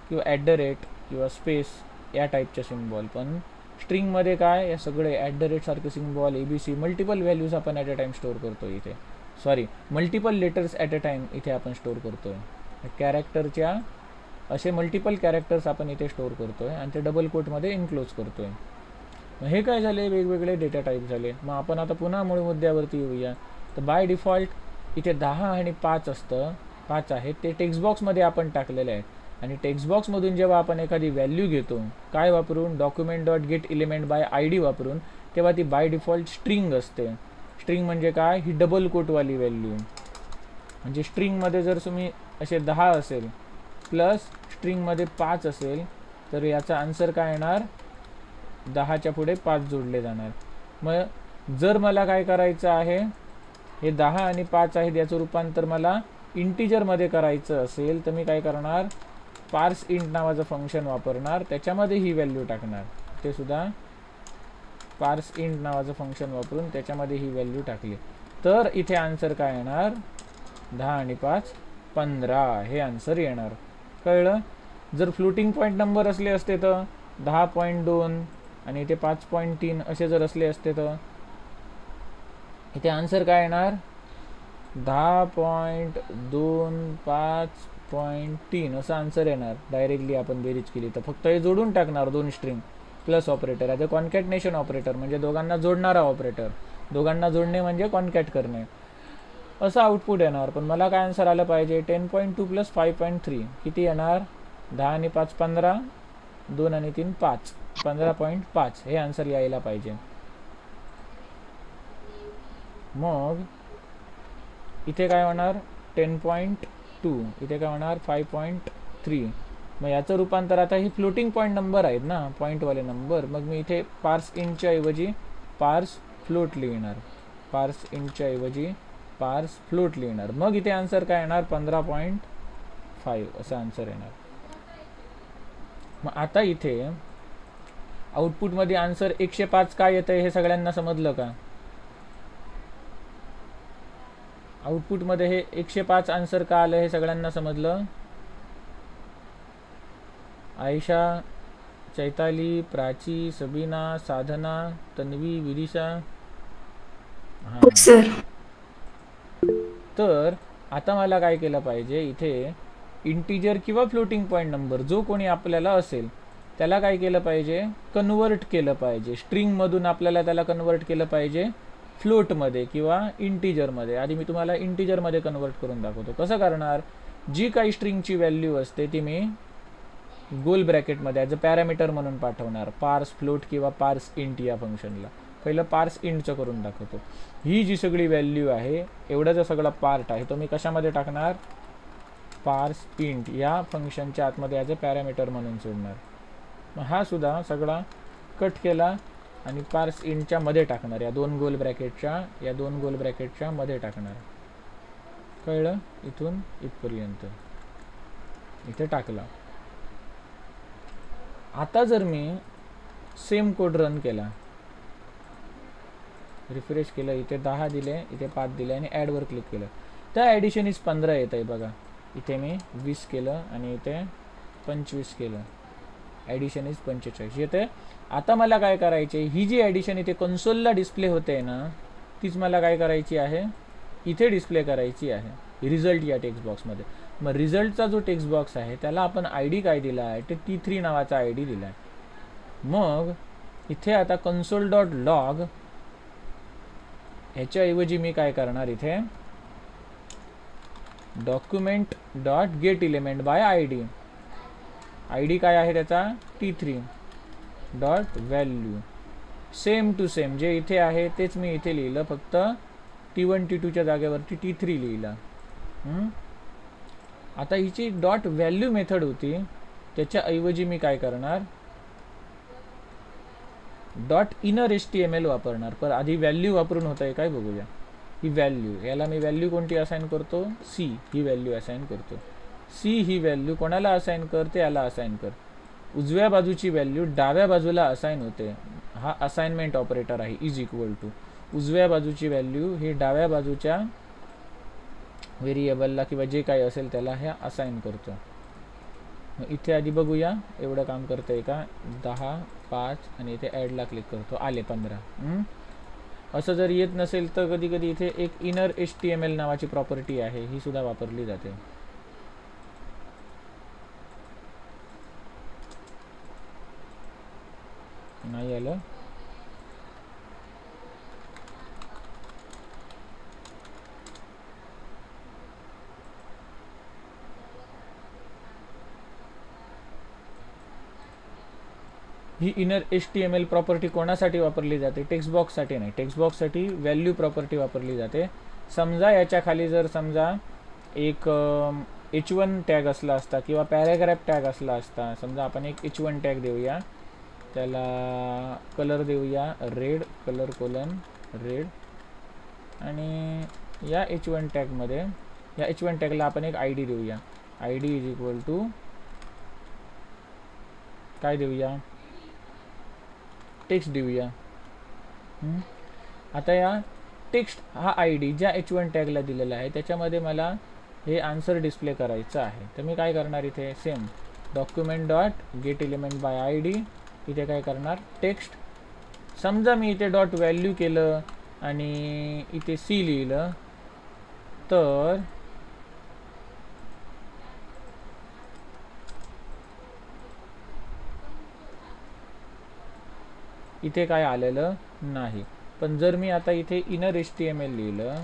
किंवा @ किंवा स्पेस या टाईपचे सिम्बॉल. पण स्ट्रिंगमध्ये काय, या सगळे @ सारखे सिम्बॉल, ABC, मल्टिपल व्हॅल्यूज आपण ॲट अ टाईम स्टोअर करतो इथे, multiple letters at a time इथे आपण स्टोअर करतो आहे. कॅरेक्टरच्या असे मल्टिपल कॅरेक्टर्स आपण इथे स्टोअर करतो आहे आणि ते डबल कोटमध्ये इन्क्लोज करतो आहे. मग हे काय झाले, वेगवेगळे डेटा टाईप झाले. मग आपण आता पुन्हा मूळ मुद्द्यावरती येऊया. तर बाय डिफॉल्ट इथे 10 आणि 5 असतं, 5 आहेत ते टेक्स्ट बॉक्समध्ये आपण टाकलेले आहेत. आणि टेक्स्ट बॉक्समधून जेव्हा आपण एखादी व्हॅल्यू घेतो, काय वापरून, document.getElementById वापरून, तेव्हा ती बाय डिफॉल्ट स्ट्रिंग असते. स्ट्रिंग म्हणजे काय, ही डबल कोटवाली व्हॅल्यू. म्हणजे स्ट्रिंगमध्ये जर तुम्ही असे 10 असेल प्लस स्ट्रिंगमध्ये 5 असेल तर याचा आन्सर काय येणार, 10च्या पुढे 5 जोडले जाणार. मग जर मला काय करायचं आहे, हे 10 आणि 5 आहेत याचं रूपांतर मला इंटिजरमध्ये करायचं असेल तर मी काय करणार, पार्स इंट नावाचं फंक्शन वापरणार, त्याच्यामध्ये ही व्हॅल्यू टाकणार. ते सुद्धा पार्स इंट नावाचं फंक्शन वापरून त्याच्यामध्ये ही व्हॅल्यू टाकली तर इथे आन्सर काय येणार, 10 आणि 5 15 हे आन्सर येणार. कळलं. जर फ्लोटिंग पॉईंट नंबर असले असते तर 10.2 आणि इथे 5.3 असे जर असले असते तर इथे आन्सर काय येणार, 10.2 5.3 असं आन्सर येणार. डायरेक्टली आपण बेरीज केली तर फक्त हे जोडून टाकणार, 2 स्ट्रिंग प्लस ऑपरेटर आहे, कॉन्कॅटनेशन ऑपरेटर म्हणजे दोघांना जोडणारा ऑपरेटर. दोघांना जोडणे म्हणजे कॉन्कॅट करणे, असं आउटपुट येणार. पण मला काय आन्सर आलं पाहिजे, 10.2 + 5.3 किती येणार, 10 आणि 5 15 2 आणि 3 5, 15.5 हे आन्सर यायला पाहिजे. मग इथे काय होणार 10.2, इथे काय होणार 5.3. मग याचं रूपांतर, आता ही फ्लोटिंग पॉईंट नंबर आहेत ना, पॉईंटवाले नंबर, मग मी इथे पार्स इंटच्या ऐवजी पार्स फ्लोट लिहिणार, पार्स इंटच्या ऐवजी पार्स फ्लोट लिहिणार. मग इथे आन्सर काय येणार 15.5 असा आन्सर येणार. मग आता इथे आउटपुटमध्ये आन्सर 105 काय येतं हे सगळ्यांना समजलं का? आउटपुटमध्ये हे 105 आन्सर का आलं हे सगळ्यांना समजलं? आयशा, चैताली, प्राची, सबीना, साधना, तन्वी, विदिशा. हां सर. तर आता मला काय केलं पाहिजे, इथे इंटिजर किंवा फ्लोटिंग पॉईंट नंबर जो कोणी आपल्याला असेल त्याला काय केलं पाहिजे, कन्वर्ट केलं पाहिजे. स्ट्रिंगमधून आपल्याला त्याला कन्वर्ट केलं पाहिजे फ्लोटमध्ये किंवा इंटिजरमध्ये. आधी मी तुम्हाला इंटिजरमध्ये कन्वर्ट करून दाखवतो. कसं करणार, जी काही स्ट्रिंगची व्हॅल्यू असते ती मी गोल ब्रॅकेटमध्ये ॲज अ पॅरामीटर म्हणून पाठवणार, पार्स फ्लोट किंवा पार्स इंट या फंक्शनला. पहिलं पार्स इंटचं करून दाखवतो. ही जी सगळी व्हॅल्यू आहे, एवढा जो सगळा पार्ट आहे तो मी कशामध्ये टाकणार, पार्स इंट या फंक्शनच्या आतमध्ये ॲज अ पॅरामीटर म्हणून सोडणार. मग हा सुद्धा सगळा कट केला आणि पार्स इंटच्या मध्ये टाकणार, या दोन गोल ब्रॅकेटच्या मध्ये टाकणार. कळलं? इथून इथपर्यंत इथे टाकला. आता जर मी सेम कोड रन केला, रिफ्रेश केलं, इथे 10 दिले, इथे 5 दिले आणि ॲडवर क्लिक केलं, तर ॲडिशन इज 15 येत आहे बघा. इथे मी 20 केलं आणि इथे 25 केलं, ॲडिशन इज 45 येते. आता मला काय करायचे, ही जी ॲडिशन इथे कन्सोलला डिस्प्ले होते ना, तीच मला काय करायची आहे, इथे डिस्प्ले करायची आहे रिझल्ट या टेक्स्ट बॉक्समध्ये. मग रिझल्टचा जो टेक्स्ट बॉक्स आहे त्याला आपण आय डी काय दिला आहे, ते T3 नावाचा आय डी दिला आहे. मग इथे आता console.log ह्याच्याऐवजी मी काय करणार, इथे document.getElementById, आय डी काय आहे त्याचा T3 dot value. Same to same जे इथे आहे तेच मी इथे लिहिलं, फक्त T1 T2च्या जागेवरती T3 लिहिला. आता हिची डॉट व्हॅल्यू मेथड होती, त्याच्याऐवजी मी काय करणार, डॉट इनर HTML वापरणार. पण आधी व्हॅल्यू वापरून होत आहे काय बघूया. ही व्हॅल्यू, याला मी व्हॅल्यू कोणती असाइन करतो, सी ही व्हॅल्यू असाइन करतो. सी ही व्हॅल्यू कोणाला असाइन करते, याला असाइन कर. उजव्या बाजूची व्हॅल्यू डाव्या बाजूला असाइन होते, हा असाइनमेंट ऑपरेटर आहे. इज इक्वल टू उजव्या बाजूची व्हॅल्यू ही डाव्या बाजूच्या व्हेरिएबलला किंवा जे काही असेल त्याला हे असाइन करतो. इथे आधी बघूया एवढं काम करतंय का, 10, 5 आणि इथे ॲडला क्लिक करतो, आले 15. असं जर येत नसेल तर कधी कधी इथे एक इनर HTML नावाची प्रॉपर्टी आहे, ही सुद्धा वापरली जाते. नाही आलं, ही इनर HTML प्रॉपर्टी कोणासाठी वापरली जाते, टेक्स्ट बॉक्ससाठी नाही. टेक्स्ट बॉक्ससाठी व्हॅल्यू प्रॉपर्टी वापरली जाते. समजा याच्या खाली जर समजा एक H1 टॅग असला असता किंवा पॅराग्राफ टॅग असला असता, समजा आपण एक H1 टॅग देऊया, त्याला कलर देऊया रेड, कलर कोलन रेड, आणि या H1 टॅगमध्ये, या H1 टॅगला आपण एक ID देऊया, ID इज इक्वल टू काय देऊया, टेक्स्ट देऊया. आता या टेक्स्ट हा ID ज्या H1 टॅगला दिलेला आहे त्याच्यामध्ये मला हे आन्सर डिस्प्ले करायचं आहे. तर मी काय करणार, इथे सेम document.getElementById, इथे काय करणार टेक्स्ट. समजा मी इथे डॉट व्हॅल्यू केलं आणि इथे सी लिहिलं, तर इथे काय आलेलं नाही. पण जर मी आता इथे इनर HTML लिहिलं,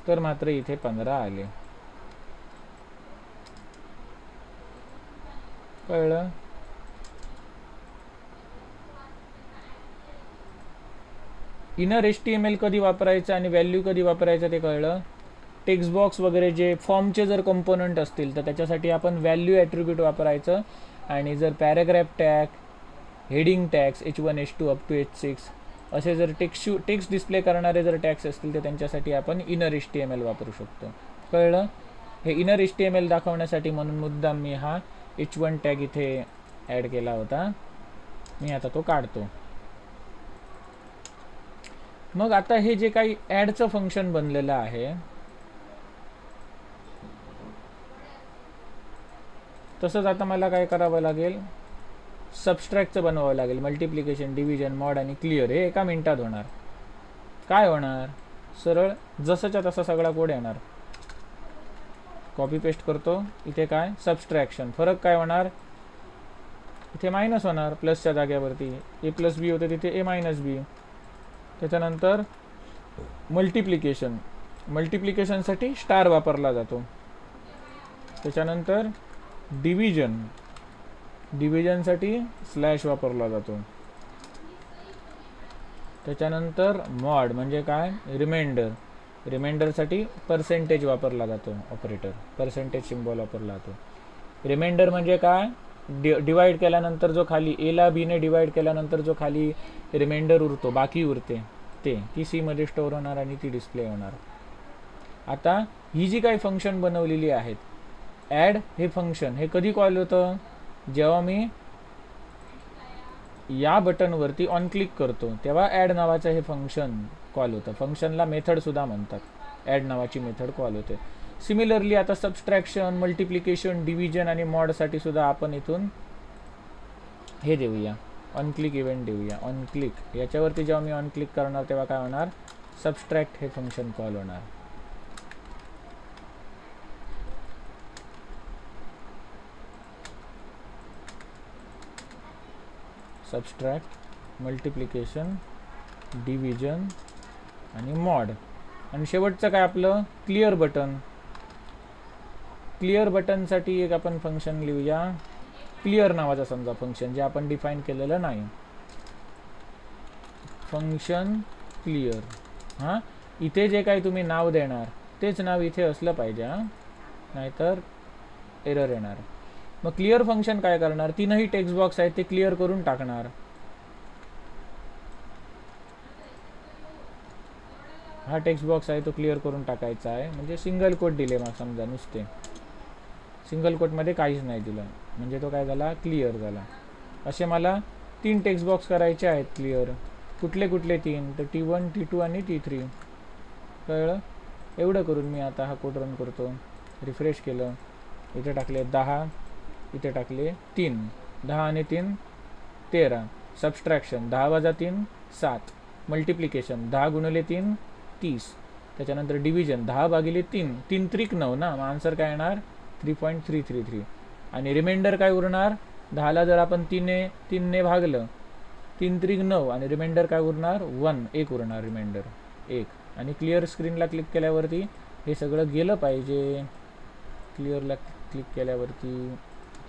तर मात्र इथे 15 आले. कळलं? इनर HTML कधी वापरायचं आणि व्हॅल्यू कधी वापरायचं ते कळलं. टेक्स्ट बॉक्स वगैरे जे फॉर्मचे जर कंपोनंट असतील तर त्याच्यासाठी आपण व्हॅल्यू ॲट्रिब्यूट वापरायचं. आणि जर paragraph tag, heading tags H1 H2 up to H6 असे जर टेक्स्ट डिस्प्ले करणारे जर टॅग्स असतील तर त्यांच्यासाठी आपण इनर HTML वापरू शकतो. कळलं? हे इनर HTML दाखवण्यासाठी म्हणून मुद्दाम मी हा H1 टॅग इथे ॲड केला होता. मी आता तो काढतो. मग आता हे जे काही ॲडचं फंक्शन बनलेलं आहे तसंच आता मला काय करावं लागेल, सबस्ट्रॅक्टचं बनवावं लागेल. मल्टिप्लिकेशन, डिव्हिजन, मॉड आणि क्लिअर हे एका मिनिटात होणार. काय होणार? सरळ जसंच्या तसा सगळा कोड येणार. कॉपी पेस्ट करतो. इथे काय सबस्ट्रॅक्शन, फरक काय होणार, इथे मायनस होणार प्लसच्या जाग्यावरती. ए प्लस बी होते तिथे ए मायनस बी. त्याच्यानंतर मल्टिप्लिकेशन, मल्टिप्लिकेशनसाठी स्टार वापरला जातो. त्याच्यानंतर डिव्हिजन, डिव्हिजनसाठी स्लॅश वापरला जातो. त्याच्यानंतर मॉड म्हणजे काय, रिमाइंडर, रिमाइंडरसाठी पर्सेंटेज वापरला जातो, ऑपरेटर पर्सेंटेज सिम्बॉल वापरला जातो. रिमाइंडर म्हणजे काय, डिवाइड केल्यानंतर जो खाली एला बीने डिवाइड केल्यानंतर जो खाली रिमाइंडर उरतो, बाकी उरते ते, ती सी मध्ये स्टोअर होणार आणि ती डिस्प्ले होणार. आता ही जी काही फंक्शन बनवलेली आहेत, ॲड हे फंक्शन हे कधी कॉल होतं, जेव्हा मी या बटनवरती ऑन क्लिक करतो तेव्हा ॲड नावाचं हे फंक्शन कॉल होतं. फंक्शनला मेथडसुद्धा म्हणतात, ॲड नावाची मेथड कॉल होते. सिमिलरली आता सबस्ट्रॅक्शन, मल्टिप्लिकेशन, डिव्हिजन आणि मॉडसाठी सुद्धा आपण इथून हे देऊया, ऑन क्लिक इव्हेंट देऊया. ऑन क्लिक याच्यावरती जेव्हा मी ऑन क्लिक करणार तेव्हा काय होणार, सबस्ट्रॅक्ट हे फंक्शन कॉल होणार. सबस्ट्रॅक्ट, मल्टिप्लिकेशन, डिव्हिजन आणि मॉड. आणि शेवटचं काय आपलं क्लिअर बटन. क्लिअर बटनसाठी एक आपण फंक्शन लिहूया, क्लिअर नावाचा समजा फंक्शन, जे आपण डिफाईन केलेलं नाही. Function clear. हां, इथे जे काही तुम्ही नाव देणार तेच नाव इथे असलं पाहिजे, हां, नाहीतर एरर येणार. मग क्लिअर फंक्शन काय करणार, तीनही टेक्स्ट बॉक्स आहेत ते क्लिअर करून टाकणार. हा टेक्स्ट बॉक्स आहे तो क्लिअर करून टाकायचा आहे. म्हणजे सिंगल कोट दिले मग समजा, नुसते सिंगल कोटमध्ये काहीच नाही दिलं म्हणजे तो काय झाला, क्लिअर झाला. असे मला 3 टेक्स्ट बॉक्स करायचे आहेत क्लिअर. कुठले कुठले 3, तर T1, T2 आणि T3. कळलं? एवढं करून मी आता हा कोड रन करतो. रिफ्रेश केलं, इथे टाकले 10, इथे टाकले 3. 10 आणि 3 13. सबस्ट्रॅक्शन 10 वजा 3 7. मल्टिप्लिकेशन 10 गुणिले 3 30. त्याच्यानंतर डिव्हिजन 10 भागिले 3, 3 त्रिक 9 ना, मग आन्सर काय येणार 3.333. आणि रिमाइंडर काय उरणार, 10ला जर आपण 3ने भागलं, 3 त्रिक 9 आणि रिमाइंडर काय उरणार 1, 1 उरणार रिमाइंडर 1. आणि क्लिअर स्क्रीनला क्लिक केल्यावरती हे सगळं गेलं पाहिजे. क्लिअरला क्लिक केल्यावरती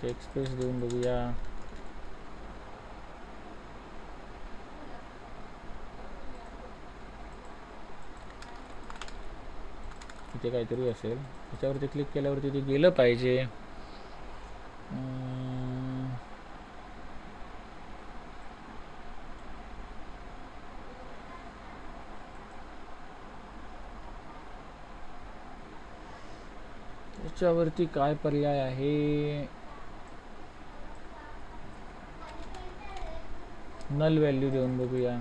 एक्सप्रेस देऊन बघूया. इथे काहीतरी असेल, त्याच्यावरती क्लिक केल्यावरती ते गेलं पाहिजे. त्याच्यावरती काय पर्याय आहे, नल व्हॅल्यू देऊन बघूया.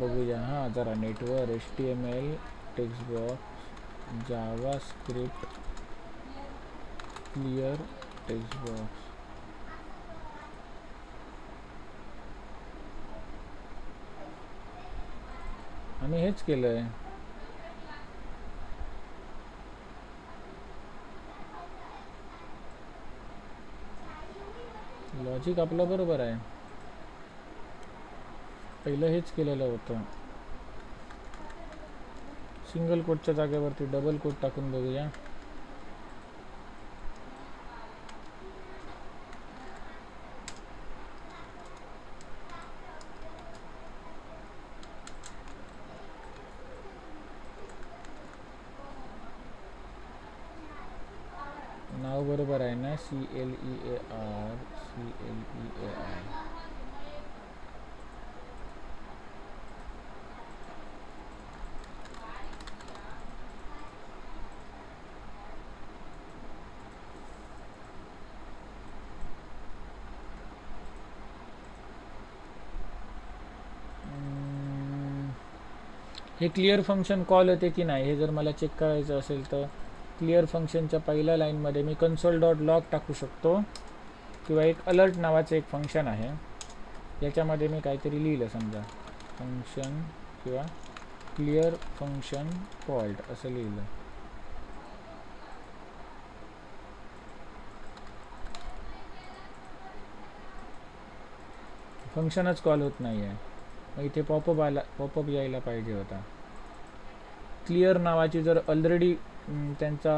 बघूया हां जरा नेटवर HTML टेक्स्ट बॉक्स जावा स्क्रिप्ट क्लिअर टेक्स्ट बॉक्स. आम्ही हेच केलं आहे. लॉजिक आपलं बरोबर आहे. पहिलं हेच केलेलं होतं. सिंगल कोटच्या जागेवरती डबल कोट टाकून बघूया. नाव बरोबर आहे ना CLEAR. हे क्लिअर फंक्शन कॉल होते की नाही हे जर मला चेक करायचं असेल तर क्लिअर फंक्शनच्या पहिल्या लाईनमध्ये मी console.log टाकू शकतो किंवा एक अलर्ट नावाचं एक फंक्शन आहे याच्यामध्ये मी काहीतरी लिहिलं समजा फंक्शन किंवा क्लिअर फंक्शन कॉल्ड असं लिहिलं. फंक्शनच कॉल होत नाही आहे. मग इथे पॉपअप यायला पाहिजे होता. क्लिअर नावाची जर ऑलरेडी त्यांचा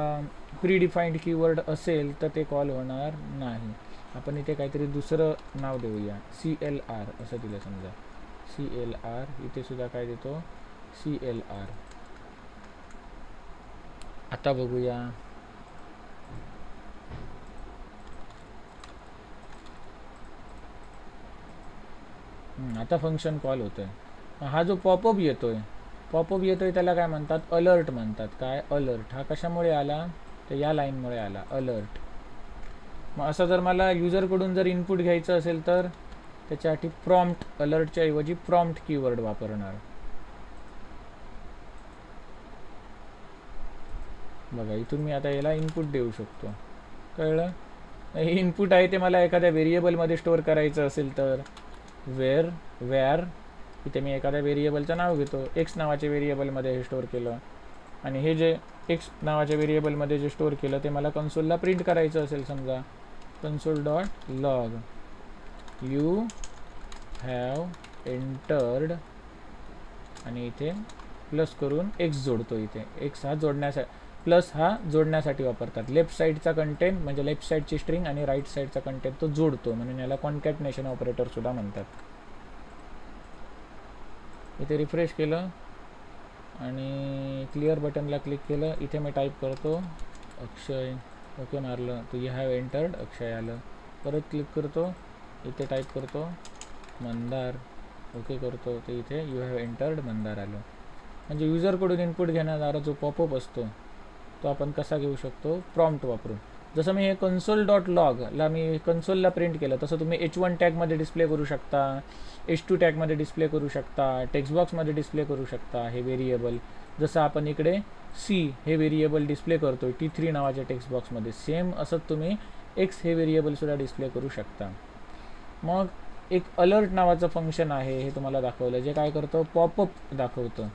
प्रीडिफाईंड कीवर्ड असेल तर ते कॉल होणार नाही. आपण इथे काहीतरी दुसरं नाव देऊया CLR असं दिलं समजा CLR. इथे सुद्धा काय देतो CLR. आता बघूया आता फंक्शन कॉल होतोय. हा जो पॉपअप येतोय त्याला काय म्हणतात अलर्ट म्हणतात. काय अलर्ट हा कशामुळे आला तर या लाईनमुळे आला अलर्ट. मग असं जर मला युजरकडून जर इनपुट घ्यायचं असेल तर त्याच्यासाठी प्रॉम्प्ट अलर्टच्या ऐवजी प्रॉम्प्ट कीवर्ड वापरणार. बघा इथून मी आता याला इनपुट देऊ शकतो. कळलं. हे इनपुट आहे ते मला एखाद्या व्हेरिएबलमध्ये स्टोअर करायचं असेल तर व्हेअर इथे मी एखाद्या व्हेरिएबलचं नाव घेतो एक्स नावाच्या व्हेरिएबलमध्ये हे स्टोअर केलं आणि हे जे एक्स नावाच्या व्हेरिएबलमध्ये जे स्टोअर केलं ते मला कन्सोलला प्रिंट करायचं असेल समजा console.log यू हॅव एंटर्ड आणि इथे प्लस करून एक्स जोडतो. इथे एक्स हा जोडण्यासाठी प्लस हा जोडण्यासाठी वापरतात. लेफ्ट साईडचा कंटेंट म्हणजे लेफ्ट साईडची स्ट्रिंग आणि राईट साईडचा कंटेंट तो जोडतो म्हणून याला कॉन्कॅटनेशन ऑपरेटर सुद्धा म्हणतात. इथे रिफ्रेश केलं आणि क्लिअर बटनला क्लिक केलं. इथे मी टाईप करतो अक्षय ओके मारलं तर यू हॅव एंटर्ड अक्षय आलं. परत क्लिक करतो इथे टाईप करतो मंदार ओके करतो तर इथे यू हॅव एंटर्ड मंदार आलं. म्हणजे युजरकडून इनपुट घेणारा जो पॉपअप असतो तो आपण कसा घेऊ शकतो प्रॉम्प्ट वापरून. जसं मी हे console.logला मी कन्सोलला प्रिंट केलं तसं तुम्ही H1 टॅगमध्ये डिस्प्ले करू शकता H2 टॅगमध्ये डिस्प्ले करू शकता टेक्स्ट बॉक्समध्ये डिस्प्ले करू शकता. हे व्हेरिएबल जसं आपण इकडे C हे व्हेरिएबल डिस्प्ले करतो T3 नावाच्या टेक्स्ट बॉक्समध्ये सेम असंच तुम्ही X हे व्हेरिएबलसुद्धा डिस्प्ले करू शकता. मग एक अलर्ट नावाचं फंक्शन आहे हे तुम्हाला दाखवलं जे काय करतं पॉपअप दाखवतं.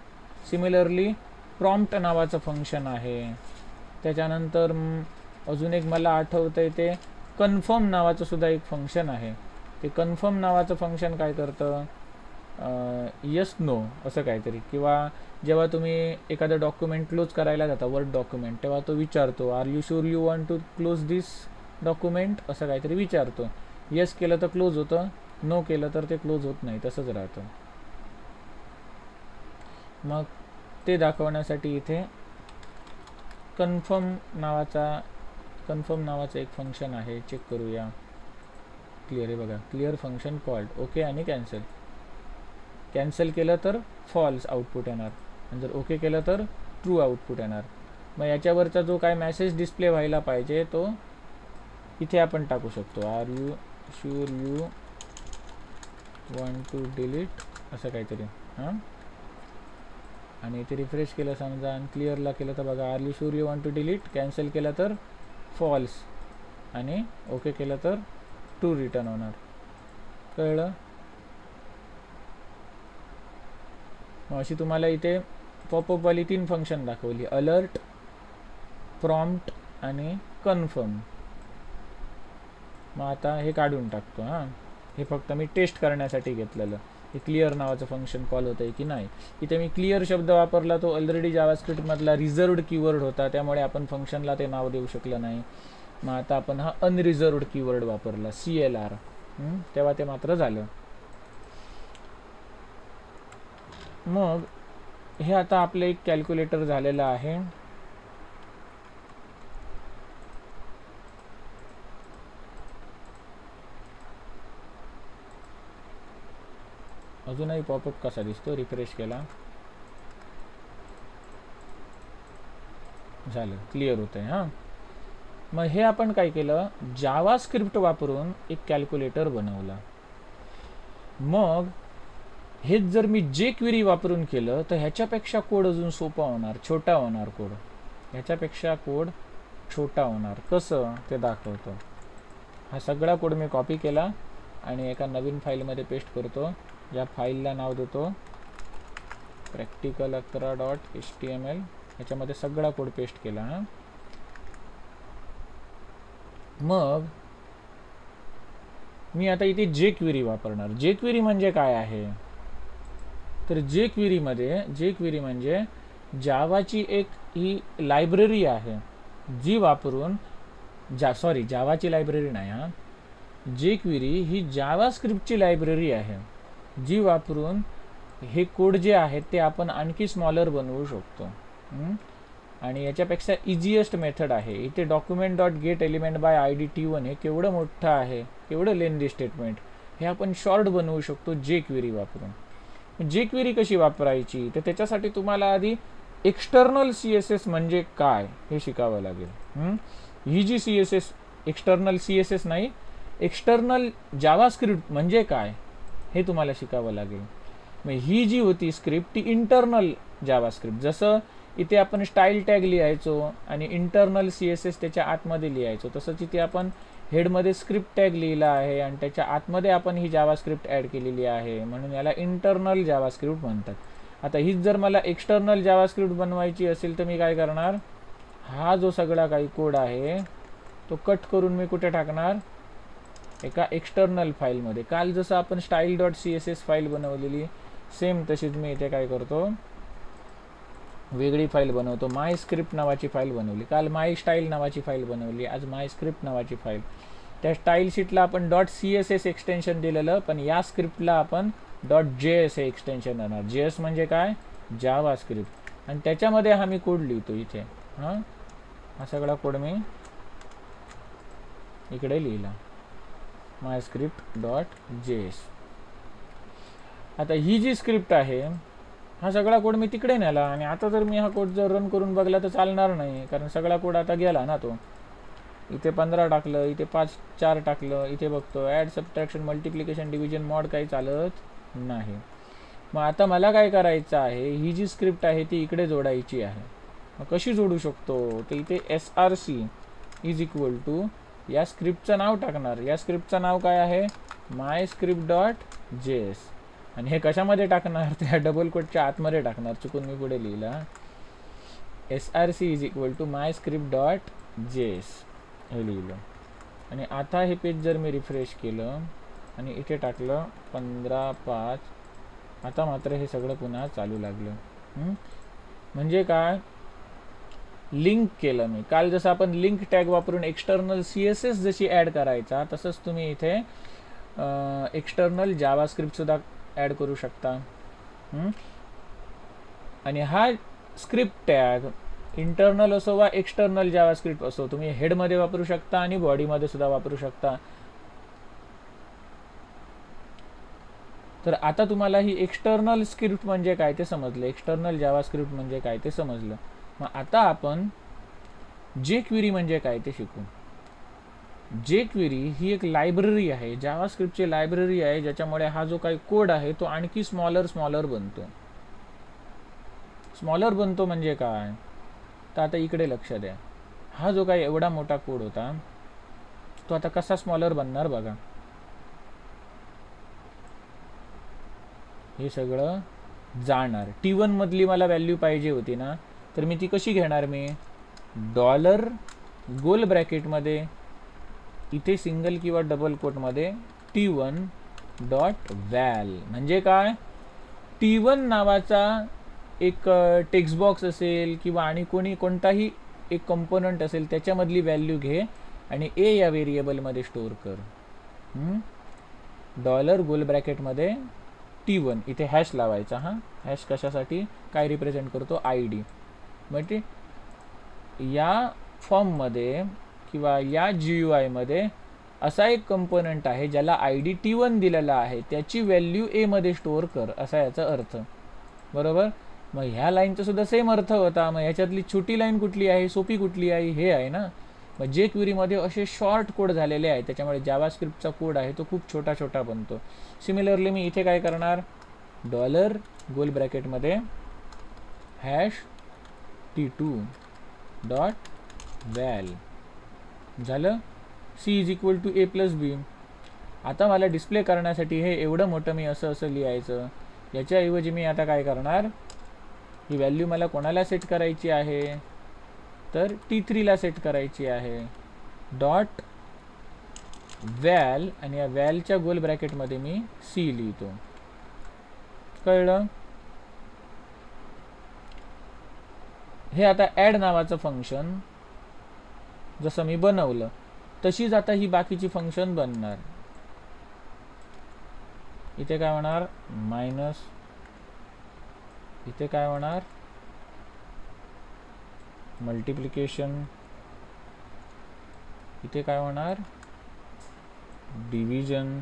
सिमिलरली प्रॉम्प्ट नावाचं फंक्शन आहे. त्याच्यानंतर अजून एक मला आठवतं आहे ते कन्फर्म नावाचं सुद्धा एक फंक्शन आहे. ते कन्फर्म नावाचं फंक्शन काय करतं यस नो असं काहीतरी किंवा जेव्हा तुम्ही एखादं डॉक्युमेंट क्लोज करायला जाता वर्ड डॉक्युमेंट तेव्हा तो विचारतो are you sure you want to close this document असं काहीतरी विचारतो. येस केलं तर क्लोज होतं नो केलं तर ते क्लोज होत नाही तसंच राहतं. मग ते दाखवण्यासाठी इथे कन्फर्म नावाचं एक फंक्शन आहे. चेक करूया. क्लिअर आहे बघा क्लिअर फंक्शन कॉल्ड ओके आणि कॅन्सल केलं तर फॉल्स आउटपुट येणार आणि जर ओके केलं तर ट्रू आउटपुट येणार. मग याच्यावरचा जो काय मेसेज डिस्प्ले व्हायला पाहिजे तो इथे आपण टाकू शकतो are you sure you want to delete असं काहीतरी. हां आणि इथे रिफ्रेश केलं समजा आणि क्लिअरला केलं तर बघा are you sure you want to delete, cancel केलं तर फॉल्स आणि ओके केलं तर ट्रू रिटर्न होणार. कळलं? मग अशी तुम्हाला इथे पॉपअपवाली 3 फंक्शन दाखवली, अलर्ट, प्रॉम्प्ट आणि कन्फर्म. मग आता हे काढून टाकतो. हां, हे फक्त मी टेस्ट करण्यासाठी घेतलेलं. हे क्लिअर नावाचं फंक्शन कॉल होतं आहे की नाही. इथे मी क्लिअर शब्द वापरला, तो ऑलरेडी जावास्क्रिप्टमधला रिझर्वड कीवर्ड होता, त्यामुळे आपण फंक्शनला ते नाव देऊ शकलं नाही. मग आता आपण हा अनरिझर्वड कीवर्ड वापरला CLR, तेव्हा ते मात्र झालं. मग हे आता आपलं एक कॅल्क्युलेटर झालेलं आहे. अजूनही पॉपअप कसा दिसतो, रिफ्रेश केला, झालं, क्लिअर होतं आहे. हां, मग हे आपण काय केलं, जावास्क्रिप्ट वापरून एक कॅल्क्युलेटर बनवला. मग हेच जर मी jQuery वापरून केलं तर ह्याच्यापेक्षा कोड अजून सोपा होणार, छोटा होणार कोड, ह्याच्यापेक्षा कोड छोटा होणार. कसं ते दाखवतो. हा सगळा कोड मी कॉपी केला आणि एका नवीन फाईलमध्ये पेस्ट करतो. या फाईलला नाव देतो practical11.html. ह्याच्यामध्ये सगळा कोड पेस्ट केला. हां, मग मी आता इथे jQuery वापरणार. jQuery म्हणजे काय आहे, तर jQuery म्हणजे जावाची एक ही लायब्ररी आहे, जी वापरून जावाची लायब्ररी नाही. हां, jQuery ही जावास्क्रिप्टची लायब्ररी आहे, जी वापरून हे कोड जे आहेत ते आपण आणखी स्मॉलर बनवू शकतो. आणि याच्यापेक्षा इझिएस्ट मेथड आहे. इथे document dot get element by ID T1 हे केवढं मोठं आहे, केवढं लेंदी स्टेटमेंट, हे आपण शॉर्ट बनवू शकतो jQuery वापरून. jQuery कशी वापरायची, तर त्याच्यासाठी तुम्हाला आधी एक्सटर्नल CSS म्हणजे काय हे शिकावं लागेल. ही जी CSS, एक्सटर्नल CSS नाही, एक्सटर्नल जावास्क्रिप्ट म्हणजे काय हे तुम्हाला शिकावं लागेल. मग ही जी होती स्क्रिप्ट ती इंटरनल जावास्क्रिप्ट, जसं इथे आपण स्टाईल टॅग लिहायचो आणि इंटरनल CSS त्याच्या आतमध्ये लिहायचो, तसंच इथे आपण हेडमध्ये स्क्रिप्ट टॅग लिहिला आहे आणि त्याच्या आतमध्ये आपण ही जावास्क्रिप्ट ॲड केलेली आहे, म्हणून याला इंटरनल जावास्क्रिप्ट म्हणतात. आता हीच जर मला एक्सटर्नल जावास्क्रिप्ट बनवायची असेल तर मी काय करणार, हा जो सगळा काही कोड आहे तो कट करून मी कुठे टाकणार, एका एक्सटर्नल फाईलमध्ये. काल जसं आपण style.css फाईल बनवलेली सेम तशीच मी इथे काय करतो, वेगळी फाईल बनवतो. माय स्क्रिप्ट नावाची फाईल बनवली, काल माय स्टाईल नावाची फाईल बनवली, आज माय स्क्रिप्ट नावाची फाईल. त्या स्टाईल शीटला आपण .css एक्सटेन्शन दिलेलं, पण या स्क्रिप्टला आपण .js हे एक्सटेन्शन देणार. JS म्हणजे काय, जावा स्क्रिप्ट, आणि त्याच्यामध्ये हा मी कोड लिहितो इथे. हां, हा सगळा कोड मी इकडे लिहिला, माय स्क्रिप्ट .js. आता ही जी स्क्रिप्ट आहे हा सगळा कोड मी तिकडे नेला, आणि आता जर मी हा कोड जर रन करून बघला तर चालणार नाही, कारण सगळा कोड आता गेला ना. तो इथे 15 टाकलं, इथे 4 टाकलं, इथे बघतो add, subtraction, multiplication, division, mod काही चालत नाही. मग आता मला काय करायचं आहे, ही जी स्क्रिप्ट आहे ती इकडे जोडायची आहे. मग कशी जोडू शकतो, तर इथे src इज इक्वल टू या स्क्रिप्टचं नाव टाकणार. या स्क्रिप्टचं नाव काय आहे, माय स्क्रिप्ट .js, आणि हे कशामध्ये टाकणार, त्या डबल कोटच्या आतमध्ये टाकणार. चुकून मी पुढे लिहिला src is equal to my script .js हे लिहिलं. आणि आता हे पेज जर मी रिफ्रेश केलं आणि इथे टाकलं 15/5, आता मात्र हे सगळं पुन्हा चालू लागलं. म्हणजे काय, लिंक केलं मी. काल जसं आपण लिंक टॅग वापरून एक्सटर्नल CSS जशी ॲड करायचा, तसंच तुम्ही इथे एक्सटर्नल जावास्क्रिप्टसुद्धा ॲड करू शकता. आणि हा स्क्रिप्ट टॅग इंटरनल असो वा एक्सटर्नल जावास्क्रिप्ट असो, तुम्ही हेडमध्ये वापरू शकता आणि बॉडीमध्ये सुद्धा वापरू शकता. तर आता तुम्हाला ही एक्सटर्नल स्क्रिप्ट म्हणजे काय ते समजलं, एक्सटर्नल जावास्क्रिप्ट म्हणजे काय ते समजलं. मग आता आपण jQuery म्हणजे काय ते शिकू. jQuery ही एक लायब्ररी आहे, जावास्क्रिप्टची लायब्ररी आहे, ज्याच्यामुळे हा जो काही कोड आहे तो आणखी स्मॉलर बनतो. स्मॉलर बनतो म्हणजे काय, तर आता इकडे लक्ष द्या. हा जो काही एवढा मोठा कोड होता तो आता कसा स्मॉलर बनणार बघा. हे सगळं जाणार. T1 मधली मला व्हॅल्यू पाहिजे होती ना, तर मी ती कशी घेणार, मी डॉलर गोल ब्रॅकेटमध्ये इथे सिंगल किंवा डबल कोटमध्ये T1 डॉट व्हॅल. म्हणजे काय, T1 नावाचा एक टेक्स्ट बॉक्स असेल किंवा आणि कोणताही एक कंपोनंट असेल त्याच्यामधली व्हॅल्यू घे आणि ए या व्हेरिएबलमध्ये स्टोअर कर. डॉलर गोल ब्रॅकेटमध्ये T1 इथे हॅश लावायचा. हा हॅश कशासाठी, काय रिप्रेझेंट करतो, ID. म्हणजे या फॉर्ममध्ये किंवा या GUI मध्ये असा एक कंपोनंट आहे ज्याला ID T1 दिलेला आहे, त्याची व्हॅल्यू ए मध्ये स्टोअर कर, असा याचा अर्थ. बरोबर. मग ह्या लाईनचा सुद्धा सेम अर्थ होता. मग ह्याच्यातली छोटी लाईन कुठली आहे, सोपी कुठली आहे, हे आहे ना. मग jQueryमध्ये असे शॉर्ट कोड झालेले आहेत, त्याच्यामुळे जावास्क्रिप्टचा कोड आहे तो खूप छोटा छोटा बनतो. सिमिलरली मी इथे काय करणार, डॉलर गोल ब्रॅकेटमध्ये हॅश T2 डॉट व्हॅल. झालं. C is equal to A plus B. आता मला डिस्प्ले करण्यासाठी हे एवढं मोठं मी असं लिहायचं. याच्याऐवजी मी आता काय करणार, ही व्हॅल्यू मला कोणाला सेट करायची आहे, तर T3 ला सेट करायची आहे. डॉट व्हॅल, आणि या व्हॅलच्या गोल ब्रॅकेटमध्ये मी C लिहितो. कळलं. हे आता ॲड नावाचं फंक्शन जसं मी बनवलं तशीच आता ही बाकीची फंक्शन बनणार. इथे काय होणार, मायनस. इथे काय होणार, मल्टिप्लिकेशन. इथे काय होणार, डिव्हिजन.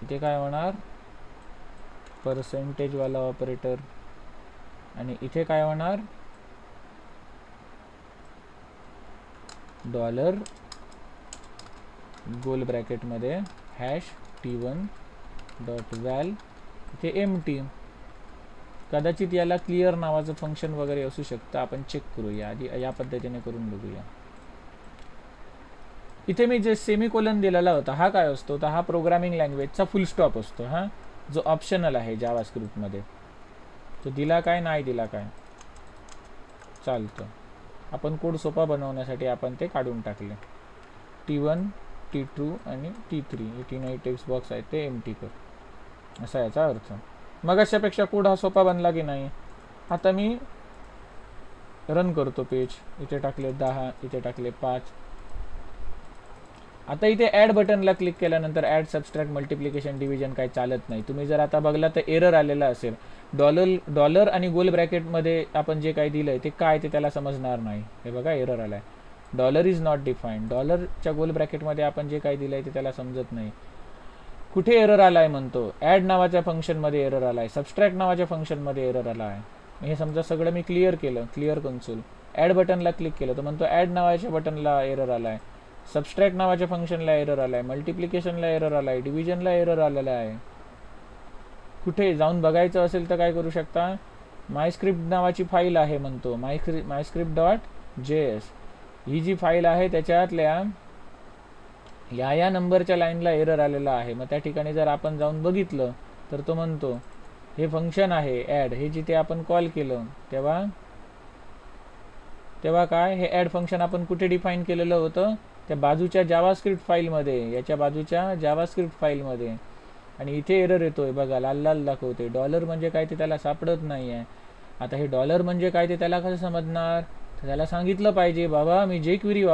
इथे काय होणार, पर्सेंटेज वाला ऑपरेटर. आणि इथे काय होणार, डॉलर गोल ब्रॅकेटमध्ये हॅश T1 डॉट व्हॅल, इथे एम्प्टी. कदाचित याला क्लिअर नावाचं फंक्शन वगैरे असू शकतं, आपण चेक करूया आधी, या पद्धतीने करून बघूया. इथे मी जे सेमीकोलन दिलेला होता हा काय असतो, तर हा प्रोग्रामिंग लँग्वेजचा फुल स्टॉप असतो, हा जो ऑप्शनल आहे जावास्क्रिप्टमध्ये. तो दिला काय, नाही दिला काय चालतं. आपण कोड सोपा बनवण्यासाठी आपण ते काढून टाकले. T1 T2 आणि T3 हे तीनही टेक्स्ट बॉक्स आहेत ते एम्प्टी कर, असा याचा अर्थ. मग अशापेक्षा कोड हा सोपा बनला की नाही. आता मी रन करतो पेज. इथे टाकले 10, इथे टाकले 5. आता इथे ॲड बटनला क्लिक केल्यानंतर ॲड सबस्ट्रॅक्ट मल्टिप्लिकेशन डिव्हिजन काही चालत नाही. तुम्ही जर आता बघला तर एरर आलेला असेल. डॉलर आणि गोल ब्रॅकेटमध्ये आपण जे काही दिलंय ते काय ते त्याला समजणार नाही. हे बघा एरर आलाय, डॉलर इज नॉट डिफाईन्ड. डॉलरच्या गोल ब्रॅकेटमध्ये आपण जे काही दिलंय ते त्याला समजत नाही. कुठे एरर आलाय म्हणतो, ॲड नावाच्या फंक्शनमध्ये एरर आलाय, सबस्ट्रॅक्ट नावाच्या फंक्शनमध्ये एरर आला आहे. हे समजा सगळं मी क्लिअर केलं, क्लिअर कन्सोल. ॲड बटनला क्लिक केलं तर म्हणतो ॲड नावाच्या बटनला एरर आलाय, सबस्ट्रॅक्ट नावाच्या फंक्शनला एरर आलाय, मल्टिप्लिकेशनला एरर आलाय, डिव्हिजनला एरर आलेला आहे. कुठे जाऊन बघायचं असेल तर काय करू शकता, मायस्क्रिप्ट नावाची फाईल आहे म्हणतो, मायस्क्रिप्ट डॉट JS. ही जी फाईल आहे त्याच्यातल्या या नंबरच्या लाईनला एरर आलेला आहे. मग त्या ठिकाणी जर आपण जाऊन बघितलं तर तो म्हणतो हे फंक्शन आहे ॲड, हे जिथे आपण कॉल केलं तेव्हा काय, हे ॲड फंक्शन आपण कुठे डिफाईन केलेलं होतं, त्या बाजूच्या जावास्क्रिप्ट फाईलमध्ये, याच्या बाजूच्या जावास्क्रिप्ट फाईलमध्ये. आणि इथे एरर येतोय बघा, लाल लाल दाखवते. डॉलर म्हणजे काय ते त्याला सापडत नाही आहे. आता हे डॉलर म्हणजे काय ते त्याला कसं समजणार, तर त्याला सांगितलं पाहिजे बाबा मी jQuery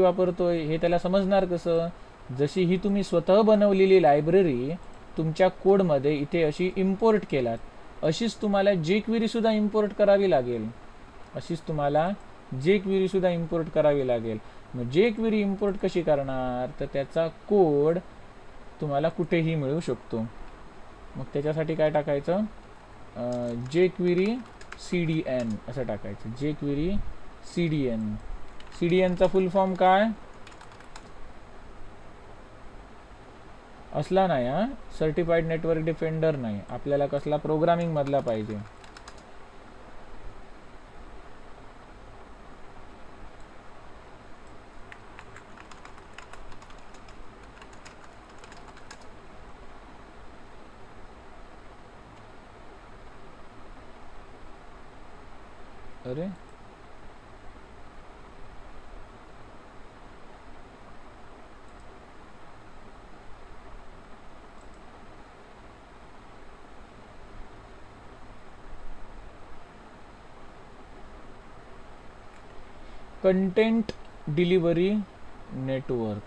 वापरतोय, हे त्याला समजणार कसं. जशी ही तुम्ही स्वतः बनवलेली लायब्ररी तुमच्या कोडमध्ये इथे अशी इम्पोर्ट केलात, अशीच तुम्हाला jQuery सुद्धा इम्पोर्ट करावी लागेल. मग jQuery इम्पोर्ट कशी करणार, तर त्याचा कोड तुम्हाला कुठेही मिळू शकतो. मग त्याच्यासाठी काय टाकायचं, jQuery CDN असं टाकायचं. jQuery CDN. CDN चा फुल फॉर्म काय, असला नाही हा, सर्टिफाईड नेटवर्क डिफेंडर नाही, आपल्याला कसला प्रोग्रामिंग मधला पाहिजे. अरे कंटेंट डिलिव्हरी नेटवर्क.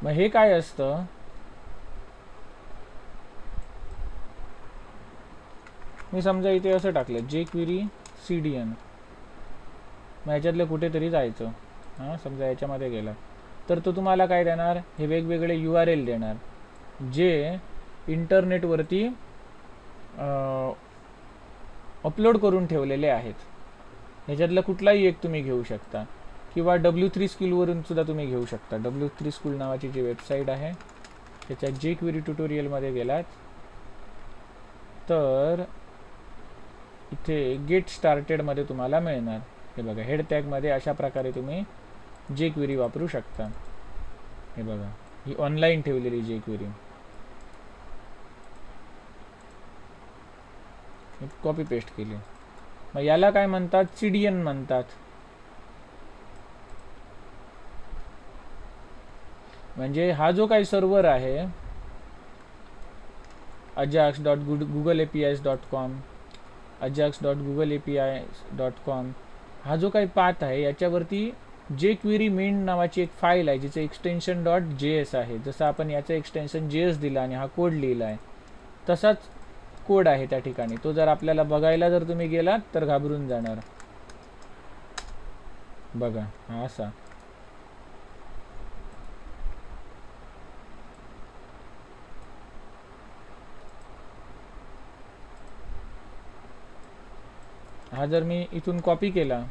मग हे काय असतं? मी समजा इथे असं टाकलं jQuery CDN, मग ह्याच्यातलं कुठेतरी जायचं. हां, समजा याच्यामध्ये गेला तर तो तुम्हाला काय देणार? हे वेगवेगळे URL देणार जे इंटरनेटवरती अपलोड करून ठेवलेले आहेत. ह्याच्यातलं कुठलाही एक तुम्ही घेऊ शकता, किंवा W3 स्कूलवरून सुद्धा तुम्ही घेऊ शकता. W3 स्कूल नावाची जी वेबसाईट आहे त्याच्या jQuery ट्युटोरियलमध्ये गेलात तर इथे गेट स्टार्टेडमध्ये तुम्हाला मिळणार. हे बघा, हेड टॅगमध्ये अशा प्रकारे तुम्ही jQuery वापरू शकता. हे बघा, ही ऑनलाईन ठेवलेली jQuery. कॉपी पेस्ट केली. मग याला काय म्हणतात? CDN म्हणतात. म्हणजे हा जो काही सर्व्हर आहे ajax.googleapis.com, ajax.googleapis.com, हा जो काही पाथ आहे याच्यावरती jQuery main नावाची एक फाईल आहे जिचं एक्सटेन्शन .js आहे. जसं आपण याचं एक्सटेन्शन JS दिला आणि हा कोड लिहिला आहे तसाच कोड आहे त्या ठिकाणी. तो जर आपल्याला बघायला जर तुम्ही गेलात तर घाबरून जाणार. बघा, हा असा हा जर मी इथून कॉपी केला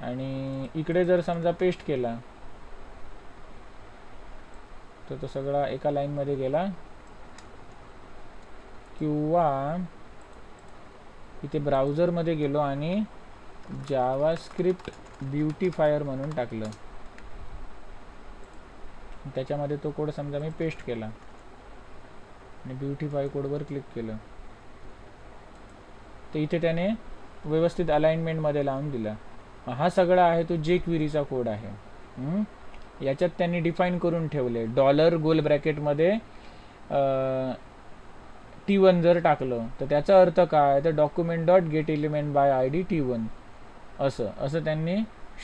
आणि इकडे जर समजा पेस्ट केला तर तो सगळा एका लाईनमध्ये गेला. किंवा इथे ब्राउझरमध्ये गेलो आणि जावास्क्रिप्ट ब्युटिफायर म्हणून टाकलं, त्याच्यामध्ये तो कोड समजा मी पेस्ट केला आणि ब्युटिफाय कोडवर क्लिक केलं तर इथे त्याने व्यवस्थित अलाइनमेंटमध्ये लावून दिला. हा सगळा आहे तो jQueryचा कोड आहे. याच्यात त्यांनी डिफाईन करून ठेवले डॉलर गोल ब्रॅकेटमध्ये T1 जर टाकलं तर त्याचा अर्थ काय? तर document.getElementById T1 असं त्यांनी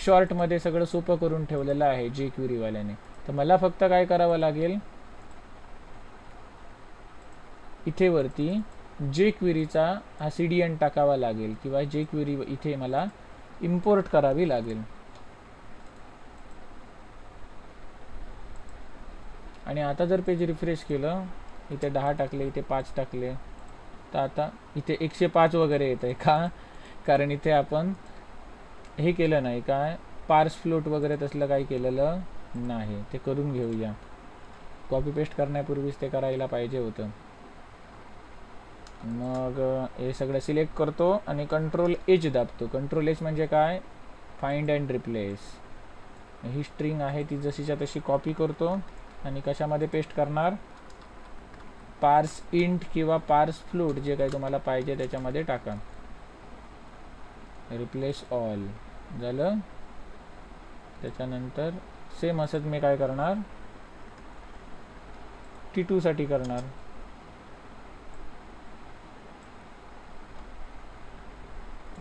शॉर्टमध्ये सगळं सोपं करून ठेवलेलं आहे jQuery वाल्याने. तर मला फक्त काय करावं लागेल, इथे वरती jQueryचा हा CDN टाकावा लागेल किंवा jQuery इथे मला इम्पोर्ट करावी लागेल. आणि आता जर पेज रिफ्रेश केलं, इथे 10 टाकले, इथे 5 टाकले, तर आता इथे 105 वगैरे येत आहे. का? कारण इथे आपण हे केलं नाही, काय पार्स फ्लोट वगैरे तसलं काही केलेलं नाही. ते करून घेऊया. कॉपी पेस्ट करण्यापूर्वीच ते करायला पाहिजे होतं. मग हे सगळं सिलेक्ट करतो आणि Ctrl+H दाबतो. Ctrl+H म्हणजे काय? Find and replace. He string आहे ती जशीच्या तशी कॉपी करतो आणि कशामध्ये पेस्ट करणार? पार्स इंट किंवा पार्स फ्लोट जे काही तुम्हाला पाहिजे त्याच्यामध्ये टाका. रिप्लेस ऑल झालं. त्याच्यानंतर सेम असंच मी काय करणार? T2 साठी करणार.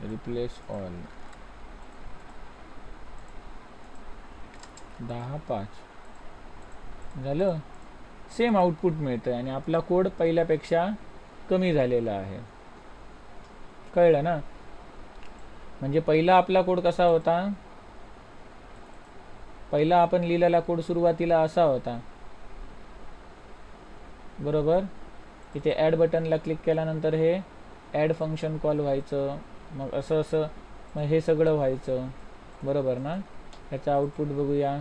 रिप्लेस ऑल 10-5 झालं. सेम आउटपुट मिळतं आणि आपला कोड पहिल्यापेक्षा कमी झालेला आहे. कळलं ना? म्हणजे पहिला आपला कोड कसा होता? पहिला आपण लिहिलेला कोड सुरुवातीला असा होता, बरोबर. इथे ॲड बटनला क्लिक केल्यानंतर हे ॲड फंक्शन कॉल व्हायचं, मग असं मग हे सगळं व्हायचं, बरोबर ना. ह्याचं आउटपुट बघूया.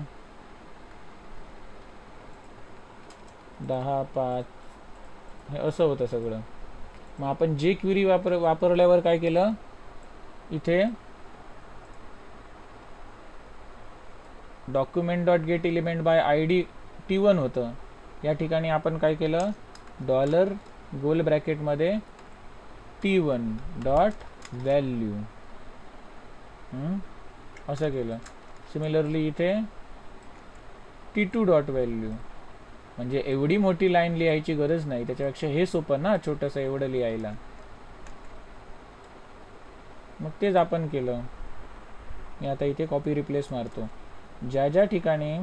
10 5 हे असं होतं सगळं. मग आपण जे क्वेरी वापरल्यावर काय केलं, इथे document dot get element by ID T1 होतं. या ठिकाणी आपण काय केलं, डॉलर गोल ब्रॅकेटमध्ये T1 डॉट व्हॅल्यू असं केलं. सिमिलरली इथे T2 डॉट व्हॅल्यू. म्हणजे एवढी मोठी लाईन लिहायची गरज नाही, त्याच्यापेक्षा हे सोपं ना छोटंसं एवढं लिहायला. मग तेच आपण केलं. मी आता इथे कॉपी रिप्लेस मारतो. ज्या ज्या ठिकाणी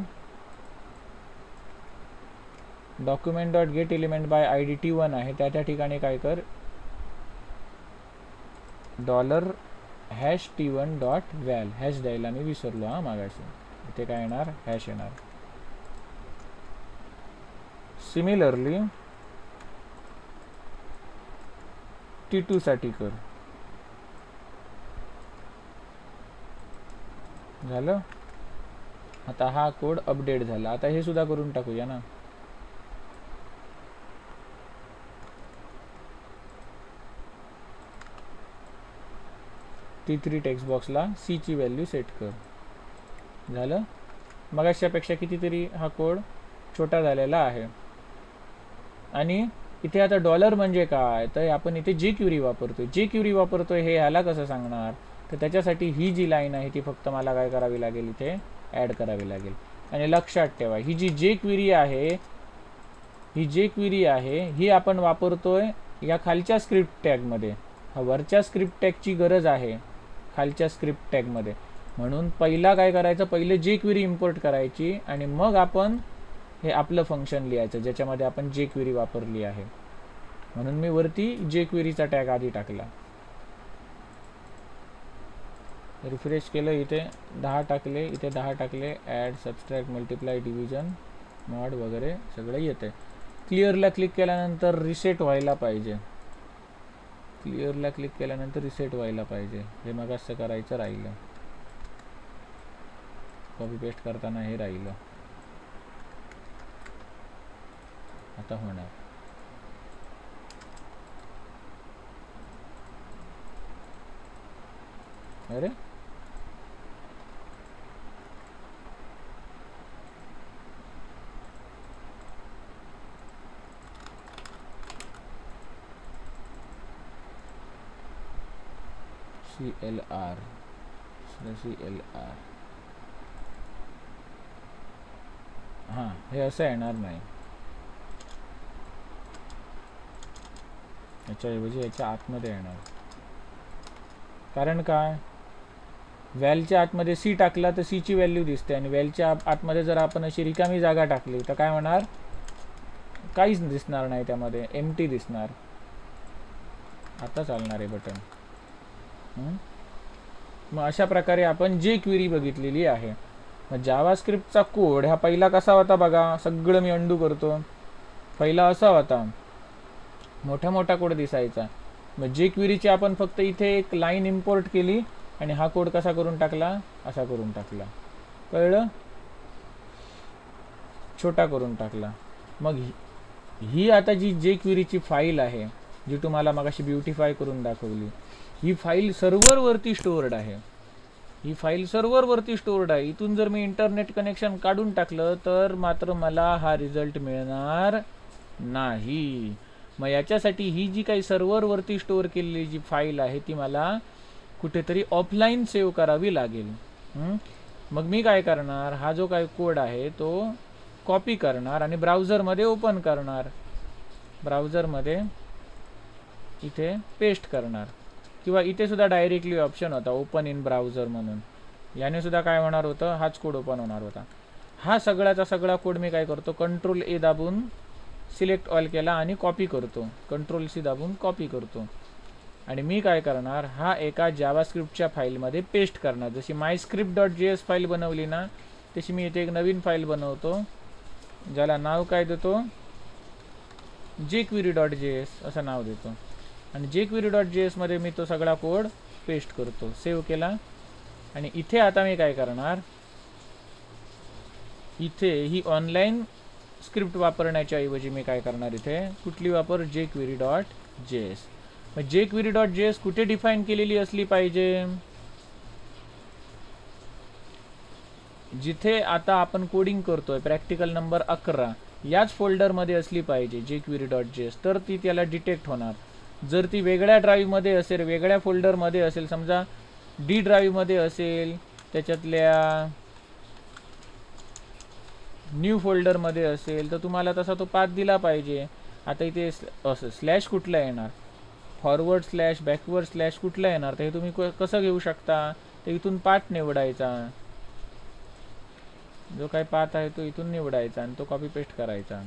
document dot get element by ID T1 आहे त्या त्या ठिकाणी काय कर, dollar hash T1 dot val. Hash द्यायला मी विसरलो हा मागाशी. इथे काय येणार, हॅश येणार. सिमिलरली T2 साठी कर. झालं. आता हा कोड अपडेट झाला. आता हे सुद्धा करून टाकूया ना. T3 टेक्स्ट बॉक्सला C ची व्हॅल्यू सेट कर. झालं. मग अशापेक्षा कितीतरी हा कोड छोटा झालेला आहे. आणि इथे आता डॉलर म्हणजे काय, तर आपण इथे जे क्वेरी वापरतोय, जे क्वेरी वापरतोय हे ह्याला कसं सांगणार, तर त्याच्यासाठी ही जी लाईन आहे ती फक्त मला काय करावी लागेल, इथे ॲड करावी लागेल. आणि लक्षात ठेवा, ही जी जे क्वेरी आहे, ही जे क्वेरी आहे ही आपण वापरतोय या खालच्या स्क्रिप्ट टॅगमध्ये. हा वरच्या स्क्रिप्ट टॅगची गरज आहे खालच्या स्क्रिप्ट टॅगमध्ये. म्हणून पहिला काय करायचं, पहिले जे क्वेरी इम्पोर्ट करायची आणि मग आपण हे आपलं फंक्शन लिहायचं ज्याच्यामध्ये आपण जे क्वेरी वापरली आहे. म्हणून मी वरती जे क्वेरीचा टॅग आधी टाकला. रिफ्रेश केलं, इथे 10 टाकले, इथे 10 टाकले. Add, subtract, multiply, division, mod वगैरे सगळं येते. क्लिअरला क्लिक केल्यानंतर रिसेट व्हायला पाहिजे. क्लिअरला क्लिक केल्यानंतर रिसेट व्हायला पाहिजे. हे मग असं करायचं राहिलं. कॉपी पेस्ट करताना हे राहिलं. आता होणार. अरे CLR हां, हे असं येणार नाही. याच्याऐवजी याच्या आतमध्ये येणार. कारण काय, व्हॅलच्या आतमध्ये C टाकला तर C ची व्हॅल्यू दिसते आणि व्हॅलच्या आतमध्ये जर आपण अशी रिकामी जागा टाकली तर काय होणार, काहीच दिसणार नाही, त्यामध्ये एम्प्टी दिसणार. आता चालणार आहे बटन. मग अशा प्रकारे आपण जे क्वेरी बघितलेली आहे. मग जावास्क्रिप्टचा कोड हा पहिला कसा होता बघा. सगळं मी अंडू करतो. पहिला असा होता, मोठा मोठा कोड दिसायचा. मग जे क्वेरीची आपण फक्त इथे एक लाईन इम्पोर्ट केली आणि हा कोड कसा करून टाकला, असा करून टाकला. कळलं, छोटा करून टाकला. मग ही आता जी जे क्वेरीची फाईल आहे, जी तुम्हाला मगाशी ब्युटिफाय करून दाखवली, ही फाईल सर्व्हरवरती स्टोअर्ड आहे. ही फाईल सर्व्हरवरती स्टोअर्ड आहे. इथून जर मी इंटरनेट कनेक्शन काढून टाकलं तर मात्र मला हा रिझल्ट मिळणार नाही. मग याच्यासाठी ही जी काही सर्व्हरवरती स्टोअर केलेली जी फाईल आहे ती मला कुठेतरी ऑफलाईन सेव्ह करावी लागेल. मग मी काय करणार, हा जो काही कोड आहे तो कॉपी करणार आणि ब्राउझरमध्ये ओपन करणार. ब्राउझरमध्ये इथे पेस्ट करणार. किंवा इथे सुद्धा डायरेक्टली ऑप्शन होता ओपन इन ब्राउझर म्हणून. याने सुद्धा काय होणार होतं, हाच कोड ओपन होणार होता. हा सगळ्याचा सगळा कोड मी काय करतो, कंट्रोल A दाबून सिलेक्ट ऑल केला आणि कॉपी करतो. कंट्रोल C दाबून कॉपी करतो. आणि मी काय करणार, हा एका जावास्क्रिप्टच्या फाईलमध्ये पेस्ट करणार. जशी myscript.js फाईल बनवली ना, तशी मी इथे एक नवीन फाईल बनवतो, ज्याला नाव काय देतो, jQuery.js असं नाव देतो. आणि jQuery.js मध्ये मी तो सगळा कोड पेस्ट करतो. सेव्ह केला. आणि इथे आता मी काय करणार, इथे ही ऑनलाईन स्क्रिप्ट वापरण्याच्या ऐवजी मी काय करणार, इथे कुठली वापर, jQuery.js. मग jQuery.js कुठे डिफाईन केलेली असली पाहिजे, जिथे आता आपण कोडिंग करतोय प्रॅक्टिकल नंबर 11 याच फोल्डरमध्ये असली पाहिजे jQuery.js, तर ती त्याला डिटेक्ट होणार. जर ती वेगळ्या ड्राईव्हमध्ये असेल, वेगळ्या फोल्डरमध्ये असेल, समजा डी ड्राईव्हमध्ये असेल, त्याच्यातल्या न्यू फोल्डरमध्ये असेल, तर तुम्हाला तसा तो पाथ दिला पाहिजे. आता इथे असं स्लॅश कुठला येणार, फॉरवर्ड स्लॅश, बॅकवर्ड स्लॅश कुठला येणार, तर हे तुम्ही कसं घेऊ शकता, तर इथून पाथ निवडायचा, जो काही पाथ आहे तो इथून निवडायचा आणि तो कॉपी पेस्ट करायचा.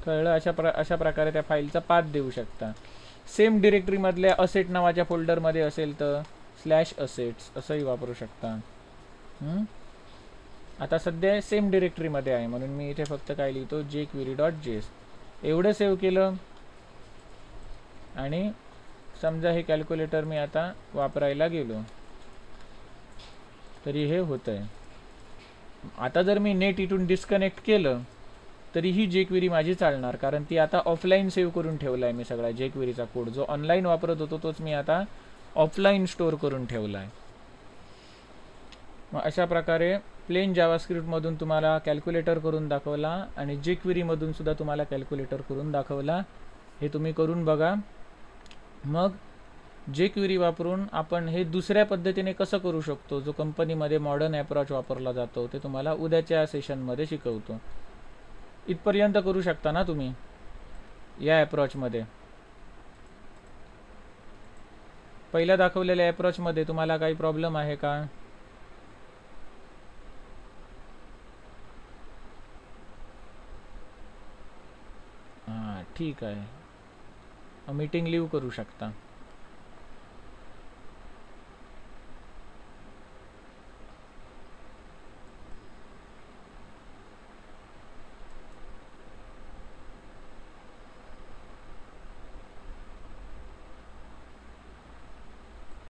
कळलं? अशा प्रकारे त्या फाईलचा पाथ देऊ शकता. सेम डिरेक्टरीमधल्या असेट नावाच्या फोल्डरमध्ये असेल तर स्लॅश असेट्स असंही वापरू शकता. आता सध्या सेम डिरेक्टरीमध्ये आहे म्हणून मी इथे फक्त काय लिहितो, jQuery.js एवढं सेव्ह केलं. आणि समजा हे कॅल्क्युलेटर मी आता वापरायला गेलो तरी हे होतं आहे. आता जर मी नेट इथून डिस्कनेक्ट केलं तरी ही jQuery माझी चालणार, कारण ती आता ऑफलाईन सेव्ह करून ठेवला आहे मी सगळा jQueryचा कोड. जो ऑनलाईन वापरत होतो तोच मी आता ऑफलाईन स्टोअर करून ठेवला आहे. मग अशा प्रकारे प्लेन जावास्क्रिप्टमधून तुम्हाला कॅल्क्युलेटर करून दाखवला आणि jQueryमधून सुद्धा तुम्हाला कॅल्क्युलेटर करून दाखवला. हे तुम्ही करून बघा. मग jQuery वापरून आपण हे दुसऱ्या पद्धतीने कसं करू शकतो, जो कंपनीमध्ये मॉडर्न अप्रोच वापरला जातो, ते तुम्हाला उद्याच्या सेशनमध्ये शिकवतो. इथपर्यंत करू शकता ना तुम्ही या अप्रोचमध्ये. पहिल्या दाखवलेल्या अप्रोचमध्ये तुम्हाला काही प्रॉब्लेम आहे का? हां, ठीक आहे. मीटिंग लीव करू शकता.